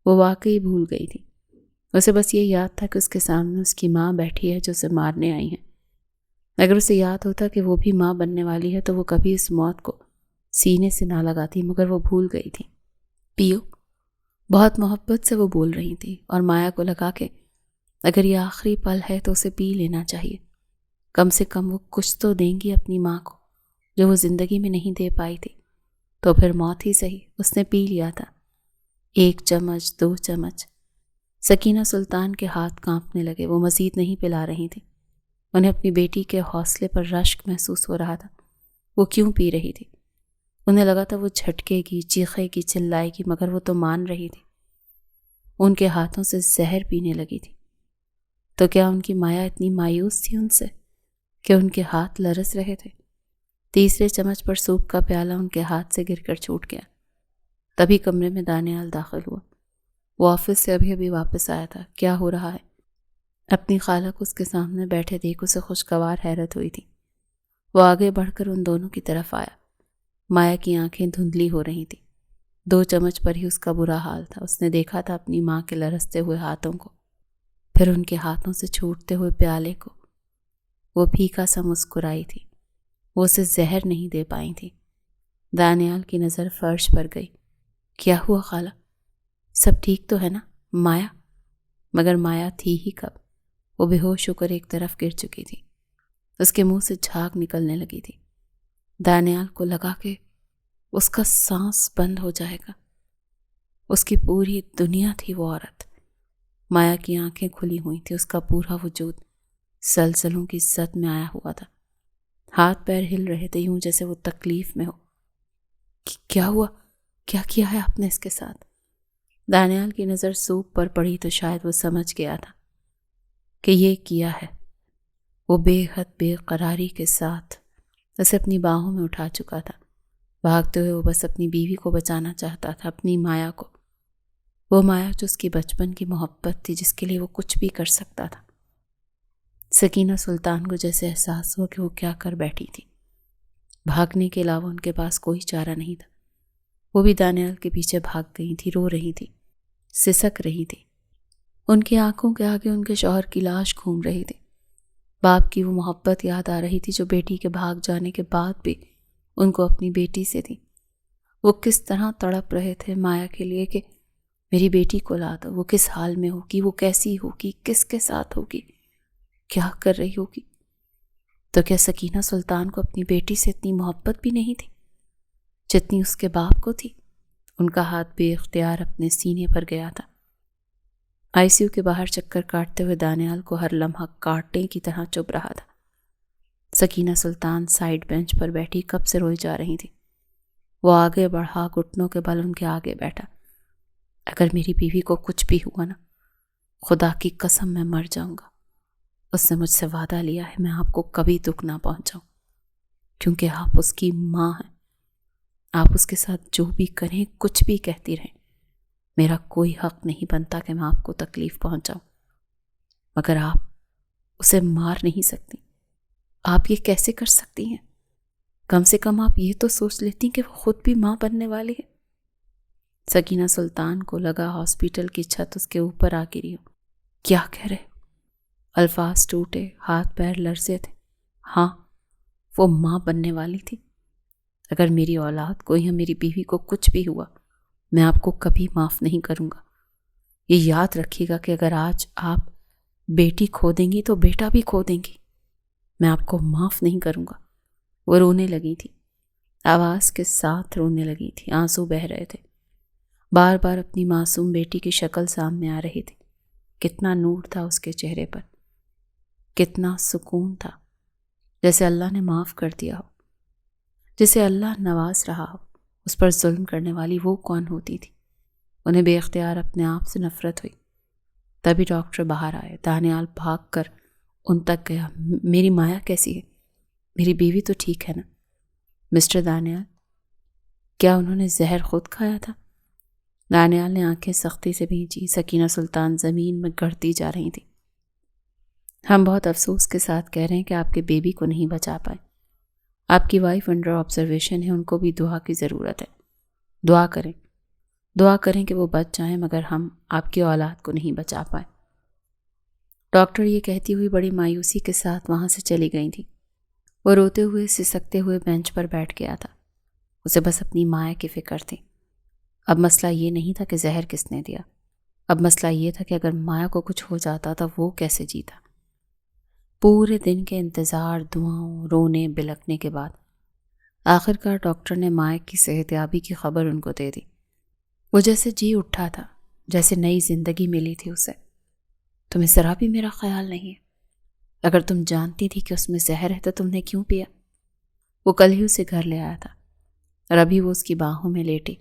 وہ واقعی بھول گئی تھی۔ اسے بس یہ یاد تھا کہ اس کے سامنے اس کی ماں بیٹھی ہے جو اسے مارنے آئی ہے۔ اگر اسے یاد ہوتا کہ وہ بھی ماں بننے والی ہے تو وہ کبھی اس موت کو سینے سے نہ لگاتی، مگر وہ بھول گئی تھی۔ پیو۔ بہت محبت سے وہ بول رہی تھی، اور مایا کو لگا کہ اگر یہ آخری پل ہے تو اسے پی لینا چاہیے، کم سے کم وہ کچھ تو دیں گی اپنی ماں کو جو وہ زندگی میں نہیں دے پائی تھی۔ تو پھر موت ہی صحیح۔ اس نے پی لیا تھا، 1 چمچ 2 چمچ۔ سکینہ سلطان کے ہاتھ کانپنے لگے، وہ مزید نہیں پلا رہی تھی۔ انہیں اپنی بیٹی کے حوصلے پر رشک محسوس ہو رہا تھا۔ وہ کیوں پی رہی تھی؟ انہیں لگا تھا وہ جھٹکے گی، چیخے گی، چلائے گی، مگر وہ تو مان رہی تھی۔ ان کے ہاتھوں سے زہر پینے لگی تھی۔ تو کیا ان کی مایا اتنی مایوس تھی ان سے کہ ان کے ہاتھ لرز رہے تھے؟ تیسرے چمچ پر سوپ کا پیالہ ان کے ہاتھ سے گر کر چھوٹ گیا۔ تبھی کمرے میں دانیال داخل ہوا۔ وہ آفس سے ابھی واپس آیا تھا۔ کیا ہو رہا ہے؟ اپنی خالہ کو اس کے سامنے بیٹھے دیکھ اسے خوشگوار حیرت ہوئی تھی۔ وہ آگے بڑھ کر ان دونوں کی طرف آیا۔ مایا کی آنکھیں دھندلی ہو رہی تھیں، 2 چمچ پر ہی اس کا برا حال تھا۔ اس نے دیکھا تھا اپنی ماں کے لرزتے ہوئے ہاتھوں کو، پھر ان کے ہاتھوں سے چھوٹتے ہوئے پیالے کو۔ وہ پھیکا سا مسکرائی تھی، وہ اسے زہر نہیں دے پائی تھی۔ دانیال کی نظر فرش پر گئی۔ کیا ہوا خالہ؟ سب ٹھیک تو ہے نا مایا؟ مگر مایا تھی ہی کب، وہ بے ہوش ہو کر ایک طرف گر چکی تھی، اس کے منہ سے جھاگ نکلنے لگی تھی۔ دانیال کو لگا کہ اس کا سانس بند ہو جائے گا۔ اس کی پوری دنیا تھی وہ عورت۔ مایا کی آنکھیں کھلی ہوئی تھی، اس کا پورا وجود سلسلوں کی زد میں آیا ہوا تھا، ہاتھ پیر ہل رہے تھے یوں جیسے وہ تکلیف میں ہو۔ کیا ہوا؟ کیا کیا ہے آپ نے اس کے ساتھ؟ دانیال کی نظر سوپ پر پڑی تو شاید وہ سمجھ گیا تھا کہ یہ کیا ہے۔ وہ بے حد بے قراری کے ساتھ اسے اپنی باہوں میں اٹھا چکا تھا۔ بھاگتے ہوئے وہ بس اپنی بیوی کو بچانا چاہتا تھا، اپنی مایا کو، وہ مایا جو اس کی بچپن کی محبت تھی، جس کے لیے وہ کچھ بھی کر سکتا تھا۔ سکینہ سلطان کو جیسے احساس ہوا کہ وہ کیا کر بیٹھی تھی۔ بھاگنے کے علاوہ ان کے پاس کوئی چارہ نہیں تھا۔ وہ بھی دانیال کے پیچھے بھاگ گئی تھی، رو رہی تھی، سسک رہی تھی۔ ان کی آنکھوں کے آگے ان کے شوہر کی لاش گھوم رہی تھی۔ باپ کی وہ محبت یاد آ رہی تھی جو بیٹی کے بھاگ جانے کے بعد بھی ان کو اپنی بیٹی سے تھی۔ وہ کس طرح تڑپ رہے تھے مایا کے لیے کہ میری بیٹی کو لا دو، وہ کس حال میں ہوگی، وہ کیسی ہوگی، کس کے ساتھ ہوگی، کیا کر رہی ہوگی۔ تو کیا سکینہ سلطان کو اپنی بیٹی سے اتنی محبت بھی نہیں تھی جتنی اس کے باپ کو تھی؟ ان کا ہاتھ بے اختیار اپنے سینے پر گیا تھا۔ آئی سی یو کے باہر چکر کاٹتے ہوئے دانیال کو ہر لمحہ کانٹے کی طرح چبھ رہا تھا۔ سکینہ سلطان سائیڈ بینچ پر بیٹھی کب سے روئی جا رہی تھی۔ وہ آگے بڑھا، گھٹنوں کے بل ان کے آگے بیٹھا۔ اگر میری بیوی کو کچھ بھی ہوا نا، خدا کی قسم میں مر جاؤں گا۔ اس نے مجھ سے وعدہ لیا ہے میں آپ کو کبھی دکھ نہ پہنچاؤں، کیونکہ آپ اس کی ماں ہیں۔ آپ اس کے ساتھ جو بھی کریں، کچھ بھی کہتی رہیں، میرا کوئی حق نہیں بنتا کہ میں آپ کو تکلیف پہنچاؤں، مگر آپ اسے مار نہیں سکتی۔ آپ یہ کیسے کر سکتی ہیں؟ کم سے کم آپ یہ تو سوچ لیتی کہ وہ خود بھی ماں بننے والی ہے۔ سکینہ سلطان کو لگا ہاسپٹل کی چھت اس کے اوپر آ گری ہو۔ کیا کہہ رہے؟ الفاظ ٹوٹے، ہاتھ پیر لرزے تھے۔ ہاں، وہ ماں بننے والی تھی۔ اگر میری اولاد کو یا میری بیوی کو کچھ بھی ہوا، میں آپ کو کبھی معاف نہیں کروں گا۔ یہ یاد رکھیے گا کہ اگر آج آپ بیٹی کھو دیں گی تو بیٹا بھی کھو دیں گی۔ میں آپ کو معاف نہیں کروں گا۔ وہ رونے لگی تھی، آواز کے ساتھ رونے لگی تھی، آنسو بہہ رہے تھے۔ بار بار اپنی معصوم بیٹی کی شکل سامنے آ رہی تھی۔ کتنا نور تھا اس کے چہرے پر، کتنا سکون تھا، جیسے اللہ نے معاف کر دیا ہو، جسے اللہ نواز رہا ہو۔ اس پر ظلم کرنے والی وہ کون ہوتی تھی؟ انہیں بے اختیار اپنے آپ سے نفرت ہوئی۔ تبھی ڈاکٹر باہر آئے۔ دانیال بھاگ کر ان تک گیا۔ میری مایا کیسی ہے؟ میری بیوی تو ٹھیک ہے نا؟ مسٹر دانیال، کیا انہوں نے زہر خود کھایا تھا؟ دانیال نے آنکھیں سختی سے بھینچی۔ سکینہ سلطان زمین میں گڑتی جا رہی تھی۔ ہم بہت افسوس کے ساتھ کہہ رہے ہیں کہ آپ کے بیبی کو نہیں بچا پائے۔ آپ کی وائف انڈر آبزرویشن ہے، ان کو بھی دعا کی ضرورت ہے۔ دعا کریں کہ وہ بچ جائیں، مگر ہم آپ کی اولاد کو نہیں بچا پائے۔ ڈاکٹر یہ کہتی ہوئی بڑی مایوسی کے ساتھ وہاں سے چلی گئی تھی۔ وہ روتے ہوئے سسکتے ہوئے بینچ پر بیٹھ گیا تھا۔ اسے بس اپنی ماں کی فکر تھی۔ اب مسئلہ یہ نہیں تھا کہ زہر کس نے دیا، اب مسئلہ یہ تھا کہ اگر مایا کو کچھ ہو جاتا تو وہ کیسے جیتا۔ پورے دن کے انتظار، دعاؤں، رونے بلکنے کے بعد آخر کار ڈاکٹر نے مایا کی صحتیابی کی خبر ان کو دے دی۔ وہ جیسے جی اٹھا تھا، جیسے نئی زندگی ملی تھی اسے۔ تمہیں ذرا بھی میرا خیال نہیں ہے؟ اگر تم جانتی تھی کہ اس میں زہر ہے تو تم نے کیوں پیا؟ وہ کل ہی اسے گھر لے آیا تھا اور ابھی وہ اس کی باہوں میں لیٹی،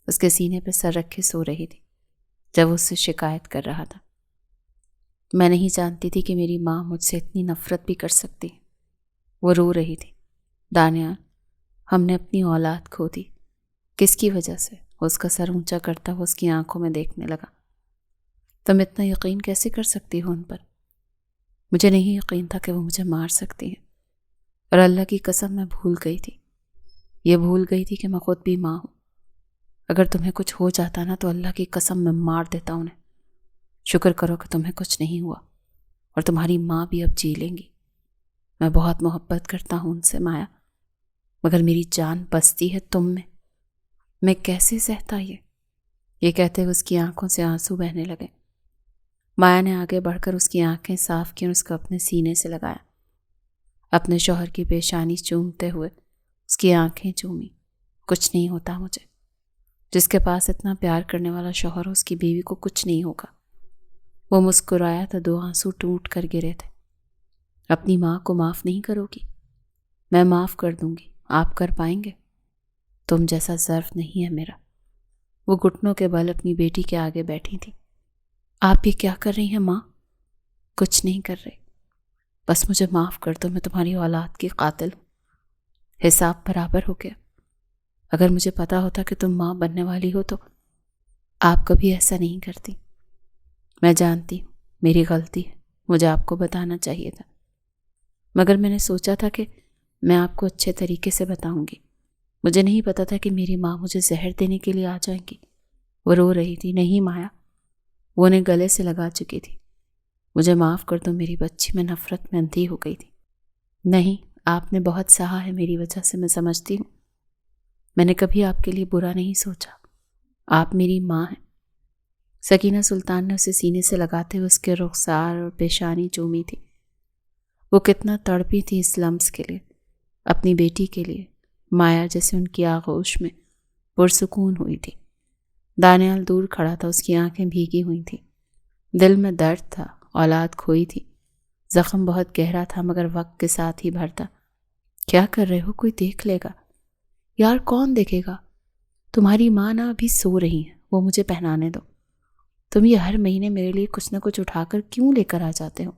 اس کے سینے پہ سر رکھے سو رہی تھی جب وہ اس سے شکایت کر رہا تھا۔ میں نہیں جانتی تھی کہ میری ماں مجھ سے اتنی نفرت بھی کر سکتی۔ وہ رو رہی تھی۔ دانیال، ہم نے اپنی اولاد کھو دی۔ کس کی وجہ سے؟ اس کا سر اونچا کرتا وہ اس کی آنکھوں میں دیکھنے لگا۔ تم اتنا یقین کیسے کر سکتی ہو ان پر؟ مجھے نہیں یقین تھا کہ وہ مجھے مار سکتی ہیں، اور اللہ کی قسم میں بھول گئی تھی، یہ بھول گئی تھی کہ میں خود بھی ماں ہوں۔ اگر تمہیں کچھ ہو جاتا نا تو اللہ کی قسم میں مار دیتا انہیں۔ شکر کرو کہ تمہیں کچھ نہیں ہوا، اور تمہاری ماں بھی اب جی لیں گی۔ میں بہت محبت کرتا ہوں ان سے مایا، مگر میری جان بستی ہے تم میں کیسے سہتا یہ کہتے ہوئے اس کی آنکھوں سے آنسو بہنے لگے۔ مایا نے آگے بڑھ کر اس کی آنکھیں صاف کی اور اس کو اپنے سینے سے لگایا۔ اپنے شوہر کی پیشانی چومتے ہوئے اس کی آنکھیں چومی۔ کچھ نہیں ہوتا مجھے۔ جس کے پاس اتنا پیار کرنے والا شوہر ہو، اس کی بیوی کو کچھ نہیں ہوگا۔ وہ مسکرایا تو 2 آنسو ٹوٹ کر گرے تھے۔ اپنی ماں کو معاف نہیں کرو گی؟ میں معاف کر دوں گی، آپ کر پائیں گے؟ تم جیسا ظرف نہیں ہے میرا۔ وہ گھٹنوں کے بل اپنی بیٹی کے آگے بیٹھی تھی۔ آپ یہ کیا کر رہی ہیں ماں؟ کچھ نہیں کر رہی، بس مجھے معاف کر دو، میں تمہاری اولاد کی قاتل ہوں۔ حساب برابر ہو گیا۔ اگر مجھے پتا ہوتا کہ تم ماں بننے والی ہو تو آپ کبھی ایسا نہیں کرتی۔ میں جانتی ہوں میری غلطی ہے، مجھے آپ کو بتانا چاہیے تھا، مگر میں نے سوچا تھا کہ میں آپ کو اچھے طریقے سے بتاؤں گی۔ مجھے نہیں پتا تھا کہ میری ماں مجھے زہر دینے کے لیے آ جائیں گی۔ وہ رو رہی تھی۔ نہیں مایا، وہ انہیں گلے سے لگا چکی تھی۔ مجھے معاف کر دو میری بچی، میں نفرت میں اندھی ہو گئی تھی۔ نہیں، آپ نے بہت سہا ہے میری وجہ سے، میں سمجھتی ہوں۔ میں نے کبھی آپ کے لیے برا نہیں سوچا۔ آپ میری ماں ہیں، سکینہ سلطان نے اسے سینے سے لگاتے ہوئے اس کے رخسار اور پیشانی چومی تھی۔ وہ کتنا تڑپی تھی اس لمس کے لیے، اپنی بیٹی کے لیے۔ مایا جیسے ان کی آغوش میں پرسکون ہوئی تھی۔ دانیال دور کھڑا تھا، اس کی آنکھیں بھیگی ہوئی تھیں، دل میں درد تھا، اولاد کھوئی تھی، زخم بہت گہرا تھا مگر وقت کے ساتھ ہی بھرتا۔ کیا کر رہے ہو؟ کوئی دیکھ لے گا۔ یار کون دیکھے گا؟ تمہاری ماں نا ابھی سو رہی ہے، وہ مجھے پہنانے دو۔ تم یہ ہر مہینے میرے لیے کچھ نہ کچھ اٹھا کر کیوں لے کر آ جاتے ہو؟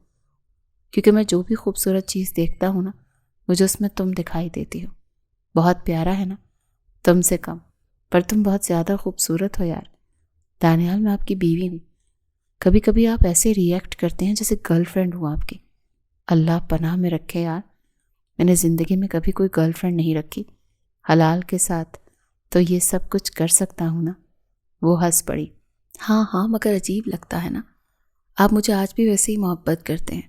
کیونکہ میں جو بھی خوبصورت چیز دیکھتا ہوں نا، مجھے اس میں تم دکھائی دیتی ہو۔ بہت پیارا ہے نا، تم سے کم، پر تم بہت زیادہ خوبصورت ہو یار۔ دانیال میں آپ کی بیوی ہوں، کبھی کبھی آپ ایسے ری ایکٹ کرتے ہیں جیسے گرل فرینڈ ہوں آپ کی۔ اللہ پناہ میں رکھے یار، میں نے زندگی میں کبھی کوئی گرل فرینڈ نہیں رکھی، حلال کے ساتھ تو یہ سب کچھ کر سکتا ہوں نا۔ وہ ہنس پڑی۔ ہاں مگر عجیب لگتا ہے نا، آپ مجھے آج بھی ویسے ہی محبت کرتے ہیں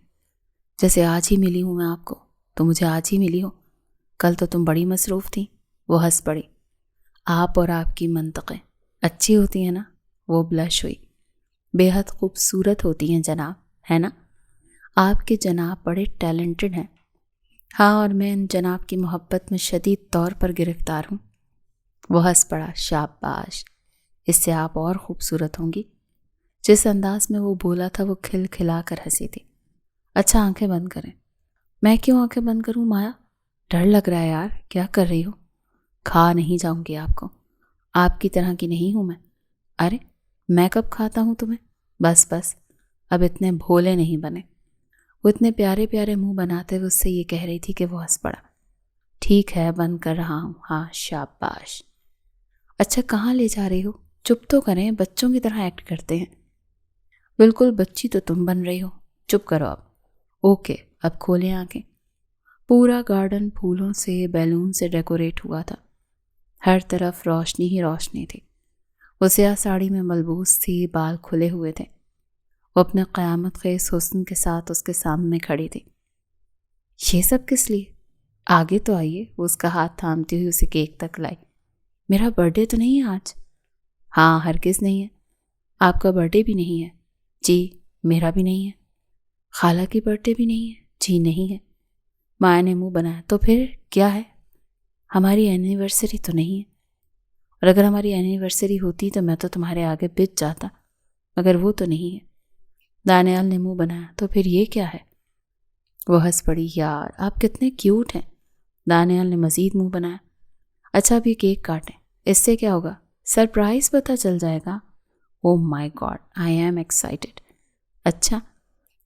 جیسے آج ہی ملی ہوں میں آپ کو، تو مجھے آج ہی ملی ہو، کل تو تم بڑی مصروف تھیں۔ وہ ہنس پڑی۔ آپ اور آپ کی منطقیں اچھی ہوتی ہیں نا؟ وہ بلش ہوئی۔ بے حد خوبصورت ہوتی ہیں جناب، ہے نا؟ آپ کے جناب بڑے ٹیلنٹڈ ہیں۔ ہاں، اور میں ان جناب کی محبت میں شدید طور پر گرفتار ہوں۔ وہ ہنس پڑا۔ شاباش، اس سے آپ اور خوبصورت ہوں گی۔ جس انداز میں وہ بولا تھا وہ کھل کھلا کر ہنسی تھی۔ اچھا آنکھیں بند کریں۔ میں کیوں آنکھیں بند کروں مایا؟ ڈر لگ رہا ہے یار، کیا کر رہی ہو؟ کھا نہیں جاؤں گی آپ کو، آپ کی طرح کی نہیں ہوں میں۔ ارے میں کب کھاتا ہوں تمہیں؟ بس اب اتنے بھولے نہیں بنے۔ وہ اتنے پیارے پیارے منہ بناتے ہوئے اس سے یہ کہہ رہی تھی کہ وہ ہنس پڑا۔ ٹھیک ہے، بند کر رہا ہوں۔ ہاں شاباش۔ اچھا کہاں لے جا رہی ہو؟ چپ تو کریں، بچوں کی طرح ایکٹ کرتے ہیں۔ بالکل بچی تو تم بن رہی ہو، چپ کرو اب۔ اوکے، اب کھولیں آنکھیں۔ پورا گارڈن پھولوں سے، بیلون سے ڈیکوریٹ ہوا تھا، ہر طرف روشنی ہی روشنی تھی۔ وہ سیاہ ساڑی میں ملبوس تھی، بال کھلے ہوئے تھے۔ وہ اپنے قیامت خیز حسن کے ساتھ اس کے سامنے کھڑی تھی۔ یہ سب کس لیے؟ آگے تو آئیے۔ وہ اس کا ہاتھ تھامتی ہوئی اسے کیک تک لائی۔ میرا برتھ ڈے تو نہیں ہے آج؟ ہاں ہرگز نہیں ہے۔ آپ کا برتھ ڈے بھی نہیں ہے؟ جی میرا بھی نہیں ہے۔ خالہ کی برتھ ڈے بھی نہیں ہے؟ جی نہیں ہے۔ مایا نے منہ بنایا۔ تو پھر کیا ہے؟ ہماری اینیورسری تو نہیں ہے، اور اگر ہماری اینیورسری ہوتی تو میں تو تمہارے آگے بچ جاتا، مگر وہ تو نہیں ہے۔ دانیال نے منہ بنایا۔ تو پھر یہ کیا ہے؟ وہ ہنس پڑی۔ یار آپ کتنے کیوٹ ہیں۔ دانیال نے مزید منہ بنایا۔ اچھا اب یہ کیک کاٹیں، اس سے کیا ہوگا؟ سرپرائز پتہ چل جائے گا۔ او مائی گاڈ، آئی ایم ایکسائٹڈ۔ اچھا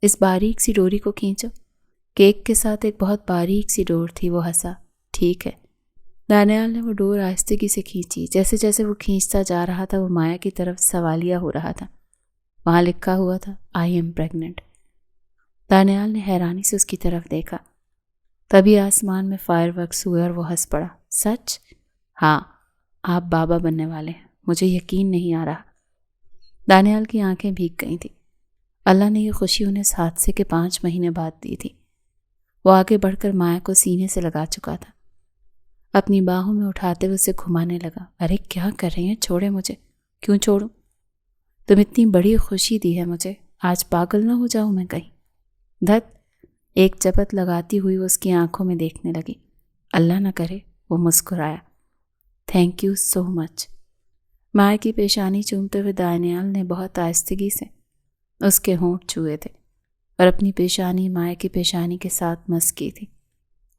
اس باریک سی ڈوری کو کھینچو۔ کیک کے ساتھ ایک بہت باریک سی ڈور تھی۔ وہ ہنسا۔ ٹھیک ہے۔ دانیال نے وہ ڈور آہستگی سے کھینچی۔ جیسے جیسے وہ کھینچتا جا رہا تھا وہ مایا کی طرف سوالیہ ہو رہا تھا۔ وہاں لکھا ہوا تھا آئی ایم پریگننٹ۔ دانیال نے حیرانی سے اس کی طرف دیکھا۔ تبھی آسمان میں فائر ورکس ہوئے اور وہ ہنس پڑا۔ سچ؟ ہاں، آپ بابا بننے والے ہیں، مجھے یقین نہیں آ رہا۔ دانیال کی آنکھیں بھیگ گئی تھیں۔ اللہ نے یہ خوشی انہیں اس حادثے کے 5 مہینے بعد دی تھی۔ وہ آگے بڑھ کر مایا کو سینے سے لگا چکا تھا، اپنی باہوں میں اٹھاتے ہوئے اسے گھمانے لگا۔ ارے کیا کر رہی ہیں؟ چھوڑے مجھے۔ کیوں چھوڑوں؟ تم اتنی بڑی خوشی دی ہے مجھے، آج پاگل نہ ہو جاؤں میں کہیں۔ دھت، ایک چپت لگاتی ہوئی وہ اس کی آنکھوں میں دیکھنے لگی۔ اللہ نہ کرے۔ وہ مسکرایا۔ تھینک یو سو مچ۔ مایا کی پیشانی چومتے ہوئے دانیال نے بہت آہستگی سے اس کے ہونٹ چھوئے تھے اور اپنی پیشانی مایا کی پیشانی کے ساتھ مس کی تھی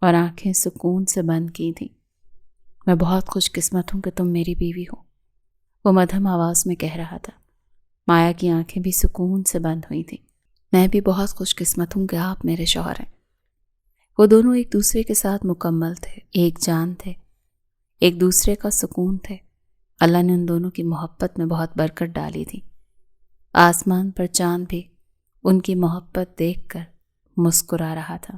اور آنکھیں سکون سے بند کی تھیں۔ میں بہت خوش قسمت ہوں کہ تم میری بیوی ہو، وہ مدھم آواز میں کہہ رہا تھا۔ مایا کی آنکھیں بھی سکون سے بند ہوئی تھیں۔ میں بھی بہت خوش قسمت ہوں کہ آپ میرے شوہر ہیں۔ وہ دونوں ایک دوسرے کے ساتھ مکمل تھے، ایک جان تھے، ایک دوسرے کا سکون تھے۔ اللہ نے ان دونوں کی محبت میں بہت برکت ڈالی تھی۔ آسمان پر چاند بھی ان کی محبت دیکھ کر مسکرا رہا تھا۔